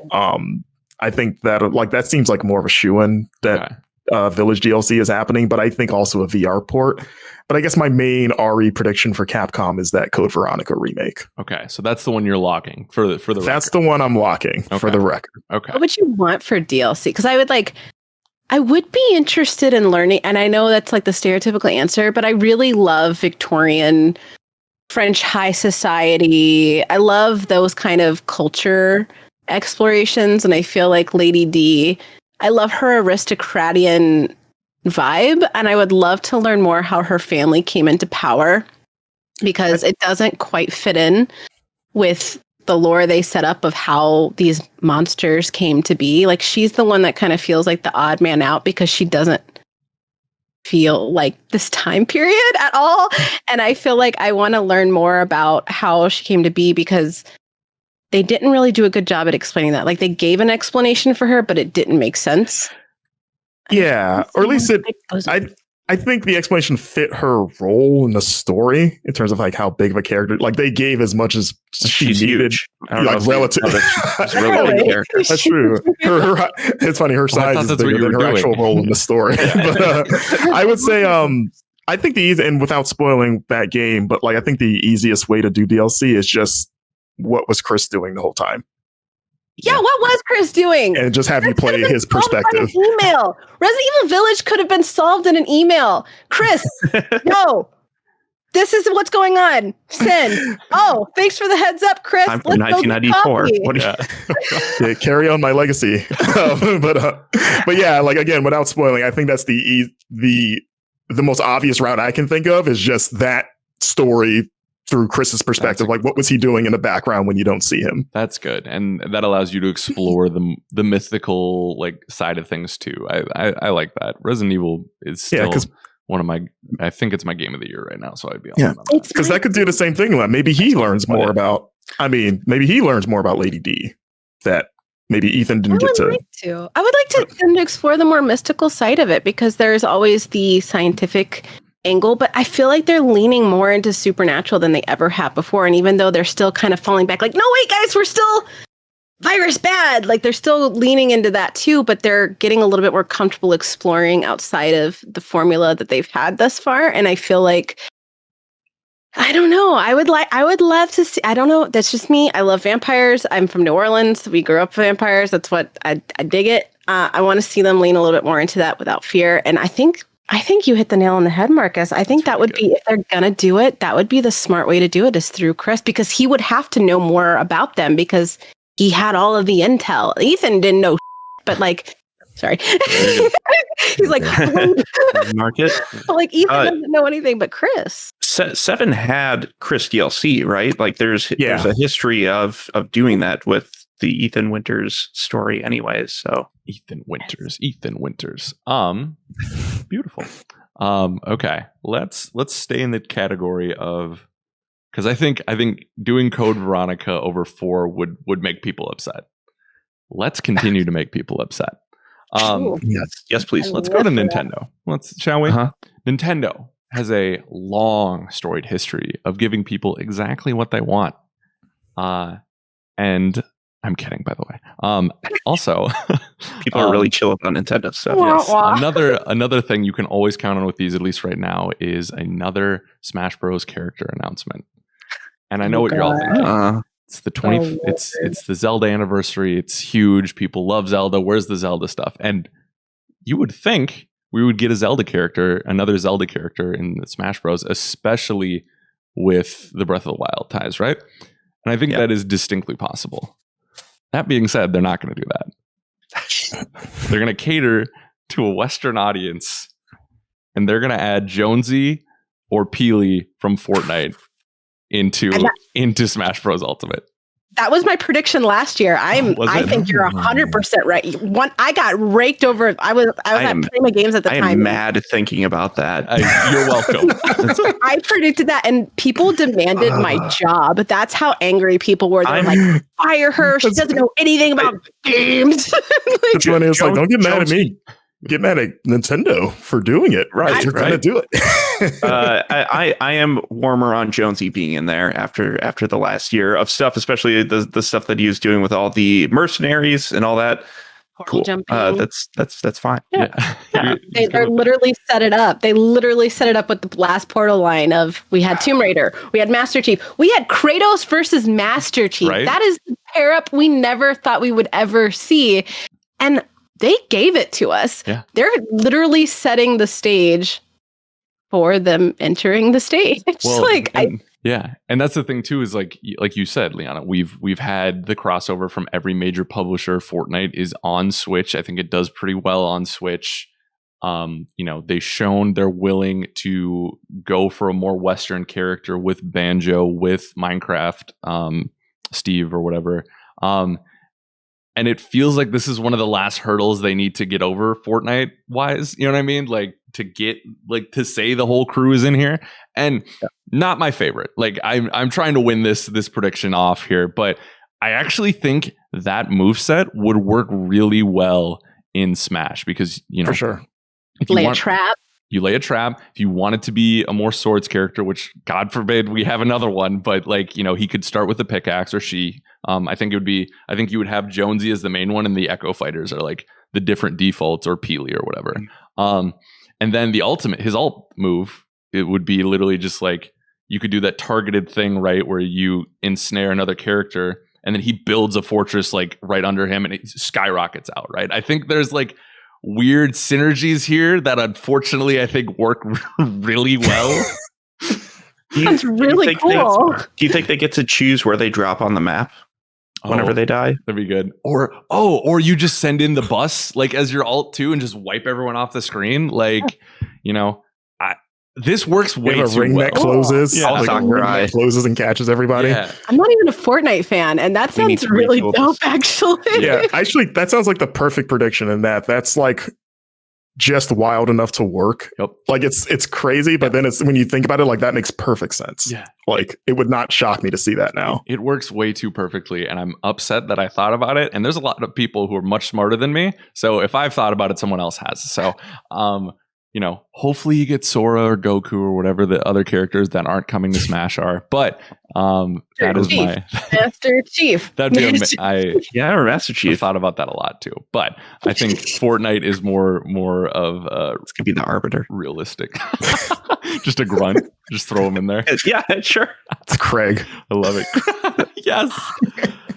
I think that seems like more of a shoo-in that Village DLC is happening, but I think also a VR port. But I guess my main RE prediction for Capcom is that Code Veronica remake. Okay, so that's the one you're locking for the record. That's the one I'm locking for the record. Okay. What would you want for DLC? Because I would be interested in learning, and I know that's like the stereotypical answer, but I really love Victorian French high society. I love those kind of culture explorations, and I feel like Lady D, I love her aristocratian vibe, and I would love to learn more how her family came into power because it doesn't quite fit in with the lore they set up of how these monsters came to be. Like she's the one that kind of feels like the odd man out because she doesn't feel like this time period at all. And I feel like I want to learn more about how she came to be because they didn't really do a good job at explaining that. Like they gave an explanation for her, but it didn't make sense. Yeah, or at least I think the explanation fit her role in the story in terms of like how big of a character. Like they gave as much as she's huge. Like relative, That's true. It's funny. Her size is bigger than her actual role in the story. But I would say, I think and without spoiling that game, but like I think the easiest way to do DLC is just what was Chris doing the whole time. Yeah, what was Chris doing? And just have you play his perspective. Email. Resident Evil Village could have been solved in an email. Chris, no. This is what's going on. Send. Oh, thanks for the heads up, Chris. I'm from 1994. Yeah, carry on my legacy. But yeah, like again, without spoiling, I think that's the most obvious route I can think of is just that story through Chris's perspective. Like what was he doing in the background when you don't see him? That's good. And that allows you to explore the mythical like side of things too. I like that. Resident Evil is still I think it's my game of the year right now. So I'd be all Yeah. in on that. Because that could do the same thing. Like, maybe he learns more about. I mean, maybe he learns more about Lady D that maybe Ethan didn't get to. I would like them to explore the more mystical side of it, because there's always the scientific angle, but I feel like they're leaning more into supernatural than they ever have before. And even though they're still kind of falling back, like, no, wait, guys, we're still virus bad. Like, they're still leaning into that too, but they're getting a little bit more comfortable exploring outside of the formula that they've had thus far. And I feel like, I don't know. I would love to see. I don't know. That's just me. I love vampires. I'm from New Orleans. We grew up with vampires. That's what I dig it. I want to see them lean a little bit more into that without fear. And I think you hit the nail on the head, Marcus. I think that would be, if they're gonna do it, that would be the smart way to do it, is through Chris, because he would have to know more about them because he had all of the intel. Ethan didn't know, but like, sorry, he's like, Market. like Ethan doesn't know anything, but Chris. 7 had Chris DLC, right? Like, there's a history of doing that with the Ethan Winters story, anyways. So Ethan Winters. Beautiful. Okay, let's stay in the category of, because I think doing Code Veronica over 4 would make people upset. Let's continue to make people upset. Yes, please. Let's go to Nintendo. Shall we? Uh-huh. Nintendo has a long storied history of giving people exactly what they want. And I'm kidding, by the way. Also, people are really chill about Nintendo stuff. Yes. Another thing you can always count on with these, at least right now, is another Smash Bros. Character announcement. And I know what you're all thinking. It's the 20th. It's the Zelda anniversary. It's huge. People love Zelda. Where's the Zelda stuff? And you would think we would get another Zelda character in the Smash Bros., especially with the Breath of the Wild ties, right? And I think that is distinctly possible. That being said, they're not going to do that. They're going to cater to a Western audience, and they're going to add Jonesy or Peely from Fortnite into Smash Bros. Ultimate. That was my prediction last year. I think you're 100% right. I got raked over. I was at Play Games at the time. I am mad thinking about that. You're welcome. I predicted that, and people demanded my job. That's how angry people were. They were like, "Fire her! She doesn't know anything about games." That's when it was like, "Don't get mad at me. Get mad at Nintendo for doing it. Right, you're gonna do it." I am warmer on Jonesy being in there after the last year of stuff, especially the stuff that he was doing with all the mercenaries and all that. Cool. That's fine. Yeah. They literally set it up. They literally set it up with the last portal line of, we had Tomb Raider, we had Master Chief, we had Kratos versus Master Chief. Right? That is the pair up we never thought we would ever see, and they gave it to us. Yeah. They're literally setting the stage for them entering the stage. And that's the thing too, is like you said, Liana, we've had the crossover from every major publisher. Fortnite is on Switch. I think it does pretty well on Switch. They've shown they're willing to go for a more Western character with Banjo, with Minecraft, Steve or whatever. And it feels like this is one of the last hurdles they need to get over Fortnite wise. You know what I mean? Like, to get, like, to say the whole crew is in here. And not my favorite. Like, I'm trying to win this prediction off here, but I actually think that moveset would work really well in Smash, because, for sure, if you lay a trap. You lay a trap. If you want it to be a more swords character, which God forbid we have another one, but he could start with the pickaxe, or she. I think you would have Jonesy as the main one, and the Echo Fighters are like the different defaults, or Peely or whatever. And then the ultimate, his ult move, it would be literally just like, you could do that targeted thing, right, where you ensnare another character, and then he builds a fortress like right under him, and it skyrockets out. Right. I think there's like weird synergies here that unfortunately I think work really well. That's really cool. Do you think they get to choose where they drop on the map whenever they die? That'd be good. Or you just send in the bus like as your ult too, and just wipe everyone off the screen. Like, this works way too ring well. That closes. Yeah. Like a ring that closes and catches everybody. Yeah. I'm not even a Fortnite fan, and that sounds really dope, actually. Yeah, actually, that sounds like the perfect prediction in that. That's like just wild enough to work. Yep. Like it's crazy, but then it's when you think about it, like that makes perfect sense. Yeah. Like it would not shock me to see that now. It works way too perfectly, and I'm upset that I thought about it. And there's a lot of people who are much smarter than me. So if I've thought about it, someone else has. So hopefully you get Sora or Goku or whatever the other characters that aren't coming to Smash are. But that is Chief. my Master Chief. that'd be or Master I Chief. thought about that a lot too. But I think Fortnite is more of This could be the arbiter. realistic. Just a grunt. Just throw him in there. Yeah, sure. It's Craig. I love it. Yes.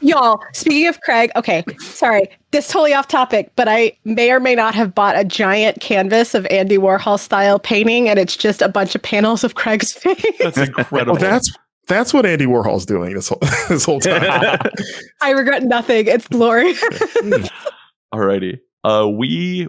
Y'all, speaking of Craig, okay, sorry, this totally off topic, but I may or may not have bought a giant canvas of Andy Warhol style painting, and it's just a bunch of panels of Craig's face. That's incredible. Well, that's what Andy Warhol's doing this whole time. I regret nothing. It's glorious. Alrighty.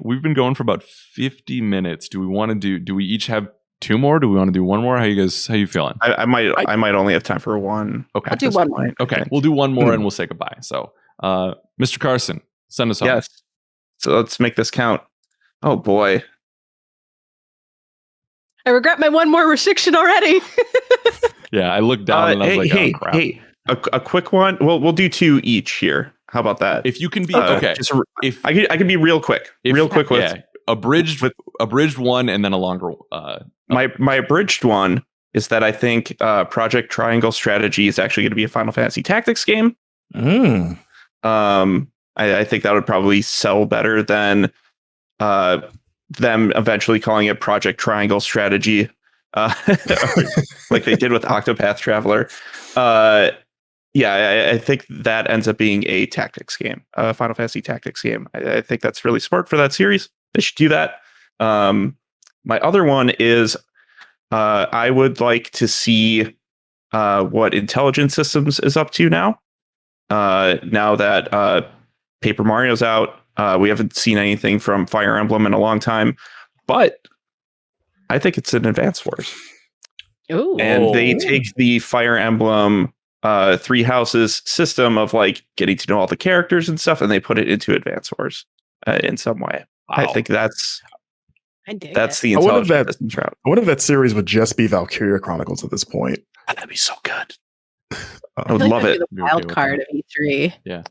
We've been going for about 50 minutes. Do we each have 2 more? Do we want to do 1 more? How you feeling? I might only have time for one. Okay. I'll do one more. Okay. We'll do 1 more and we'll say goodbye. So, Mr. Carson, send us home. Yes. So let's make this count. Oh boy. I regret my 1 more restriction already. Yeah, I looked down and I was like, oh crap. Hey, a quick one. We'll do 2 each here. How about that? If you can be okay. If I can be real quick. With abridged one and then a longer my abridged one is that I think Project Triangle Strategy is actually going to be a Final Fantasy Tactics game. I think that would probably sell better than them eventually calling it Project Triangle Strategy, like they did with Octopath Traveler. I think that ends up being a tactics game, a Final Fantasy Tactics game. I think that's really smart for that series. They should do that. My other one is I would like to see what Intelligent Systems is up to now. Now that Paper Mario's out, we haven't seen anything from Fire Emblem in a long time, but I think it's an Advance Wars. Ooh. And they take the Fire Emblem 3 Houses system of like getting to know all the characters and stuff, and they put it into Advance Wars in some way. Wow. I think that's the Intelligent Systems route. I wonder if that series would just be Valkyria Chronicles at this point. Oh, that'd be so good. I would love it. The wild card of E3. Yeah.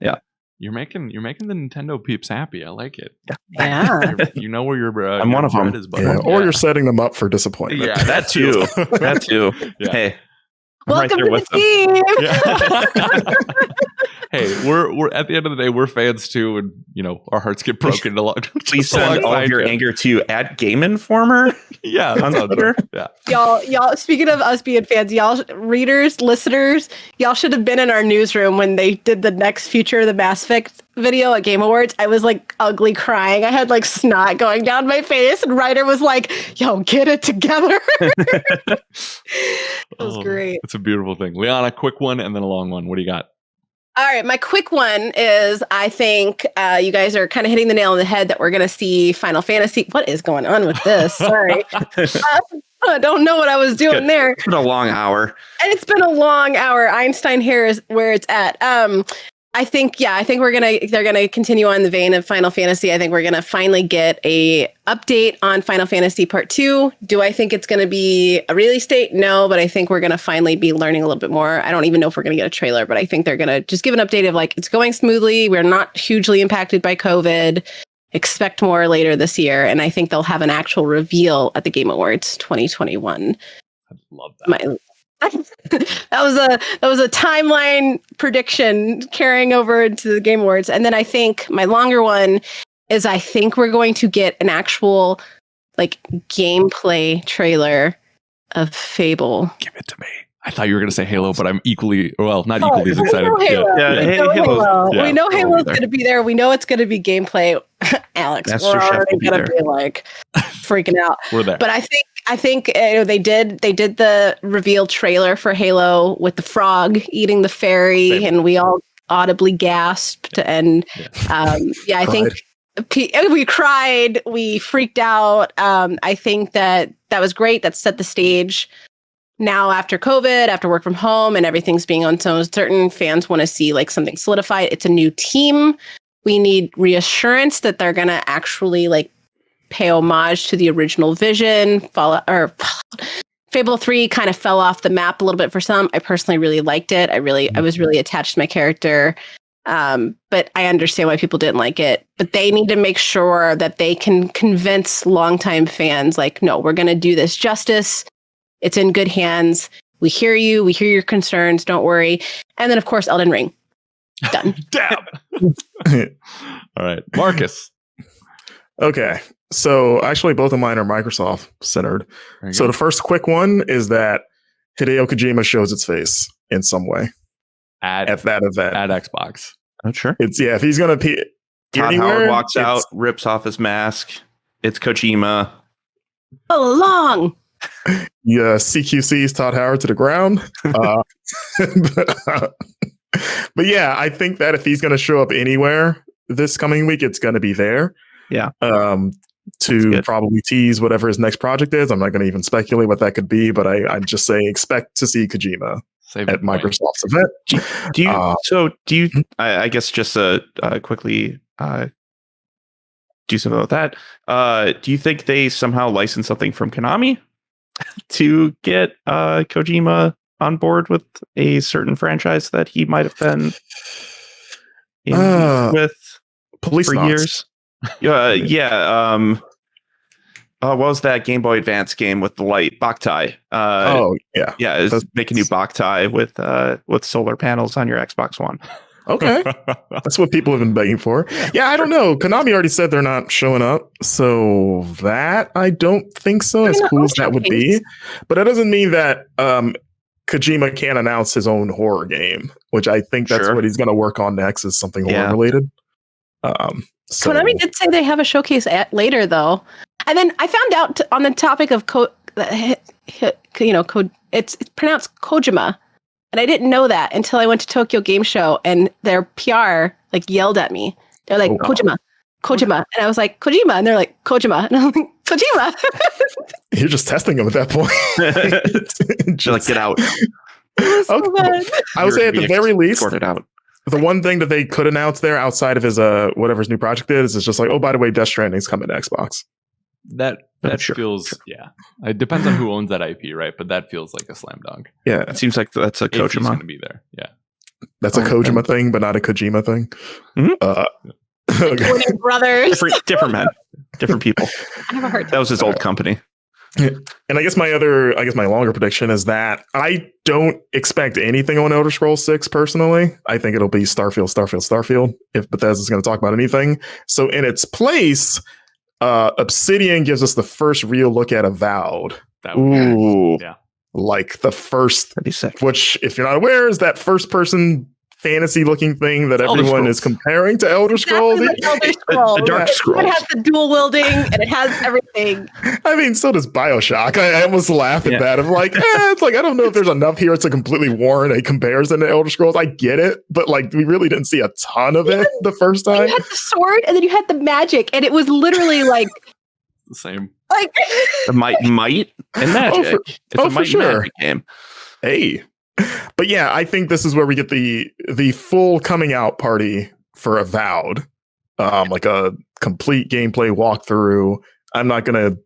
You're making the Nintendo peeps happy. I like it. Yeah. You know where your I'm one of them. is, or you're setting them up for disappointment. Yeah, that too. That too. Yeah. Hey, I'm welcome right there to the team. Yeah. Hey, we're at the end of the day, we're fans too, and our hearts get broken a lot. Please send all of your anger to @GameInformer. Yeah, on Twitter. Yeah, y'all. Speaking of us being fans, y'all readers, listeners, y'all should have been in our newsroom when they did the next Future of the Mass Effect video at Game Awards. I was like ugly crying. I had like snot going down my face, and Ryder was like, "Yo, get it together." It was great. It's a beautiful thing. Liana, quick one and then a long one. What do you got? All right, my quick one is I think you guys are kind of hitting the nail on the head that we're going to see Final Fantasy. What is going on with this? Sorry. I don't know what I was doing there. It's been a long hour. And it's been a long hour. Einstein here is where it's at. I think they're gonna continue on the vein of Final Fantasy. I think we're gonna finally get a update on Final Fantasy Part 2. Do I think it's gonna be a release date? No, but I think we're gonna finally be learning a little bit more. I don't even know if we're gonna get a trailer, but I think they're gonna just give an update of like it's going smoothly. We're not hugely impacted by COVID. Expect more later this year, and I think they'll have an actual reveal at the Game Awards 2021. I love that. That was a timeline prediction carrying over into the Game Awards. And then I think my longer one is I think we're going to get an actual like gameplay trailer of Fable. Give it to me. I thought you were going to say Halo, but I'm not equally as excited. Halo. We know Halo's going to be there. We know it's going to be gameplay. Alex, we're already going to be like freaking out. We're there. But I think they did the reveal trailer for Halo with the frog eating the fairy, and we all audibly gasped. And I think we cried, we freaked out. I think that was great. That set the stage. Now, after COVID, after work from home, and everything's being uncertain, fans want to see like something solidified. It's a new team. We need reassurance that they're going to actually like pay homage to the original vision. Fable 3 kind of fell off the map a little bit for some. I personally really liked it. I was really attached to my character. But I understand why people didn't like it. But they need to make sure that they can convince longtime fans, like, no, we're going to do this justice. It's in good hands. We hear you. We hear your concerns. Don't worry. And then, of course, Elden Ring. Done. Damn. All right, Marcus. Okay. So actually, both of mine are Microsoft centered. So the first quick one is that Hideo Kojima shows its face in some way at that event at Xbox. Oh, sure. It's if he's gonna be Todd anywhere, Howard walks out, rips off his mask. It's Kojima. All along. Yeah, CQC's Todd Howard to the ground. But yeah, I think that if he's gonna show up anywhere this coming week, it's gonna be there. Yeah. To probably tease whatever his next project is. I'm not going to even speculate what that could be, but I'm just saying expect to see Kojima at Microsoft's event. Do you? I guess just quickly do something with that. Do you think they somehow license something from Konami to get Kojima on board with a certain franchise that he might have been with Police for years? Yeah. What was that Game Boy Advance game with the light? Boktai. Yeah. Make a new Boktai with solar panels on your Xbox One. Okay, that's what people have been begging for. Yeah, I don't know. Konami already said they're not showing up, so that I don't think so. As cool as that would be, but that doesn't mean that Kojima can't announce his own horror game, which I think that's what he's going to work on next. Is something horror related. So. Konami did say they have a showcase later, though. And then I found out on the topic of it's pronounced Kojima, and I didn't know that until I went to Tokyo Game Show, and their PR yelled at me. They're like, Kojima, and I was like, Kojima, and they're like, Kojima, and I'm like, Kojima. You're just testing him at that point. Just get out. So bad. I would say at the very least, sort it out. The one thing that they could announce there outside of his whatever his new project is just like, oh, by the way, Death Stranding's coming to Xbox. That feels yeah. It depends on who owns that IP, right? But that feels like a slam dunk. Yeah, it seems like that's a Kojima. He's going to be there. Yeah, that's a Kojima thing, but not a Kojima thing. Mm-hmm. Okay. Brothers, different men, different people. I have a hard time. That was his old company. And I guess my longer prediction is that I don't expect anything on Elder Scrolls 6 personally. I think it'll be Starfield, if Bethesda's going to talk about anything. So in its place, Obsidian gives us the first real look at Avowed. That would be nice. Yeah. Like the first, that'd be sick. Which, if you're not aware, is that first person fantasy looking thing that everyone is comparing to Elder Scrolls. Elder Scrolls. The Dark Scrolls. It has the dual wielding and it has everything. I mean, so does Bioshock. I almost laugh at that. I'm like, it's like, I don't know if there's enough here to completely warrant a comparison to Elder Scrolls. I get it, but like, we really didn't see a ton of it the first time. You had the sword and then you had the magic, and it was literally like the same. Like the might and magic. It's a might and magic game. Hey. But yeah, I think this is where we get the full coming out party for Avowed. Like a complete gameplay walkthrough. I'm not going to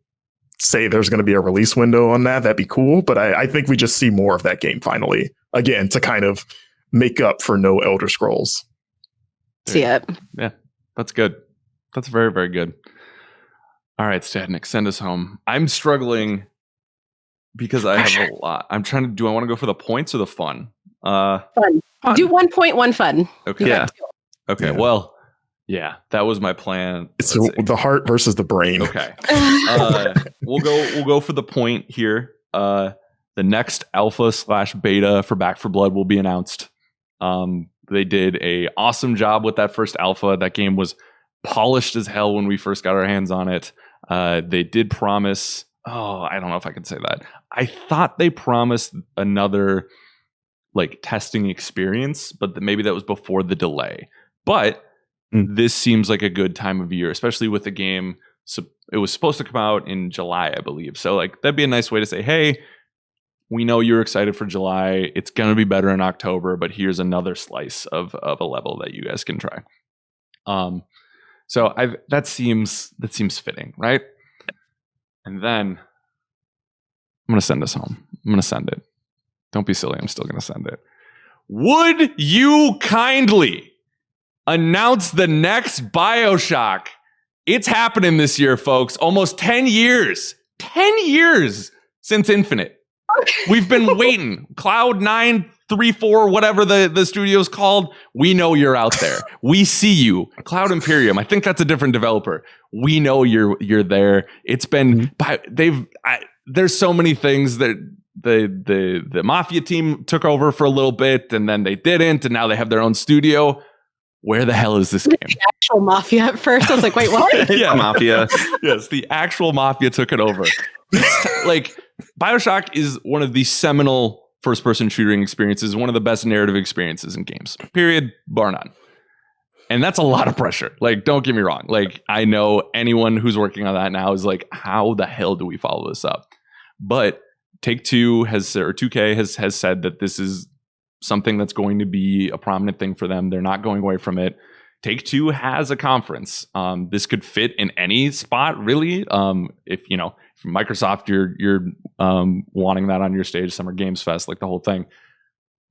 say there's going to be a release window on that. That'd be cool. But I think we just see more of that game finally. Again, to kind of make up for no Elder Scrolls. See it. Yeah, that's good. That's very, very good. All right, Stadnik, send us home. I'm struggling because I have a lot. I'm trying to do I want to go for the points or the fun? Fun. Do 1.1 fun. Okay. Yeah. Okay. Yeah. Well, yeah, that was my plan. It's the heart versus the brain. Okay. We'll go for the point here. The next alpha/beta for Back 4 Blood will be announced. They did a awesome job with that first alpha. That game was polished as hell when we first got our hands on it. They did promise. Oh, I don't know if I can say that. I thought they promised another like testing experience, but maybe that was before the delay. But this seems like a good time of year, especially with the game. So it was supposed to come out in July, I believe. So like that'd be a nice way to say, hey, we know you're excited for July. It's gonna be better in October, but here's another slice of a level that you guys can try. So that seems fitting, right? And then I'm gonna send this home. I'm gonna send it. Don't be silly. I'm still gonna send it. Would you kindly announce the next Bioshock? It's happening this year, folks. Almost 10 years. 10 years since Infinite. We've been waiting. Cloud 934, whatever the studio's called. We know you're out there. We see you. Cloud Imperium. I think that's a different developer. We know you're there. It's been there's so many things that the Mafia team took over for a little bit, and then they didn't, and now they have their own studio. Where the hell is this game? The actual Mafia at first. I was like, wait, what? Yeah, Mafia. Yes, the actual Mafia took it over. Like, Bioshock is one of the seminal first-person shooting experiences, one of the best narrative experiences in games. Period, bar none. And that's a lot of pressure. Like, don't get me wrong. Like, I know anyone who's working on that now is like, how the hell do we follow this up? But Take-Two 2K has said that this is something that's going to be a prominent thing for them. They're not going away from it. Take-Two has a conference. This could fit in any spot, really. If Microsoft, you're wanting that on your stage, Summer Games Fest, like the whole thing.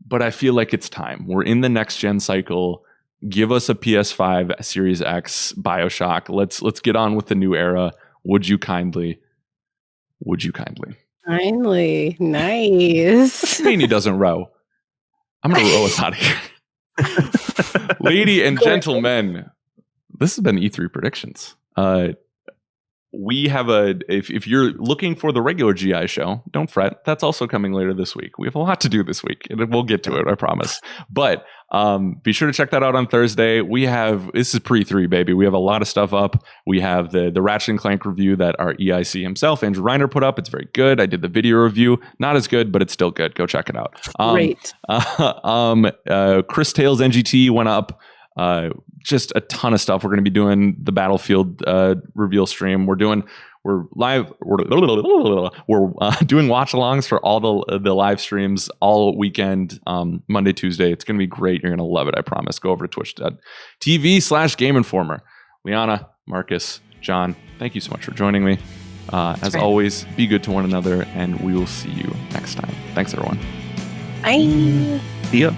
But I feel like it's time. We're in the next gen cycle. Give us a PS5 Series X Bioshock. Let's get on with the new era. Would you kindly? Finally, nice. He doesn't row. I'm going to row us out of here. Lady and gentlemen, this has been E3 predictions. We have if you're looking for the regular GI show, don't fret. That's also coming later this week. We have a lot to do this week, and we'll get to it, I promise. But be sure to check that out on Thursday. This is pre-3, baby. We have a lot of stuff up. We have the Ratchet and Clank review that our EIC himself, Andrew Reiner, put up. It's very good. I did the video review. Not as good, but it's still good. Go check it out. Great. Chris Tales NGT went up. Just a ton of stuff. We're going to be doing the Battlefield reveal stream. We're doing watch alongs for all the live streams all weekend, Monday, Tuesday. It's going to be great. You're going to love it. I promise. Go over to twitch.tv/Game Informer. Liana, Marcus, John, thank you so much for joining me. As always, be good to one another, and we will see you next time. Thanks, everyone. Bye. See ya.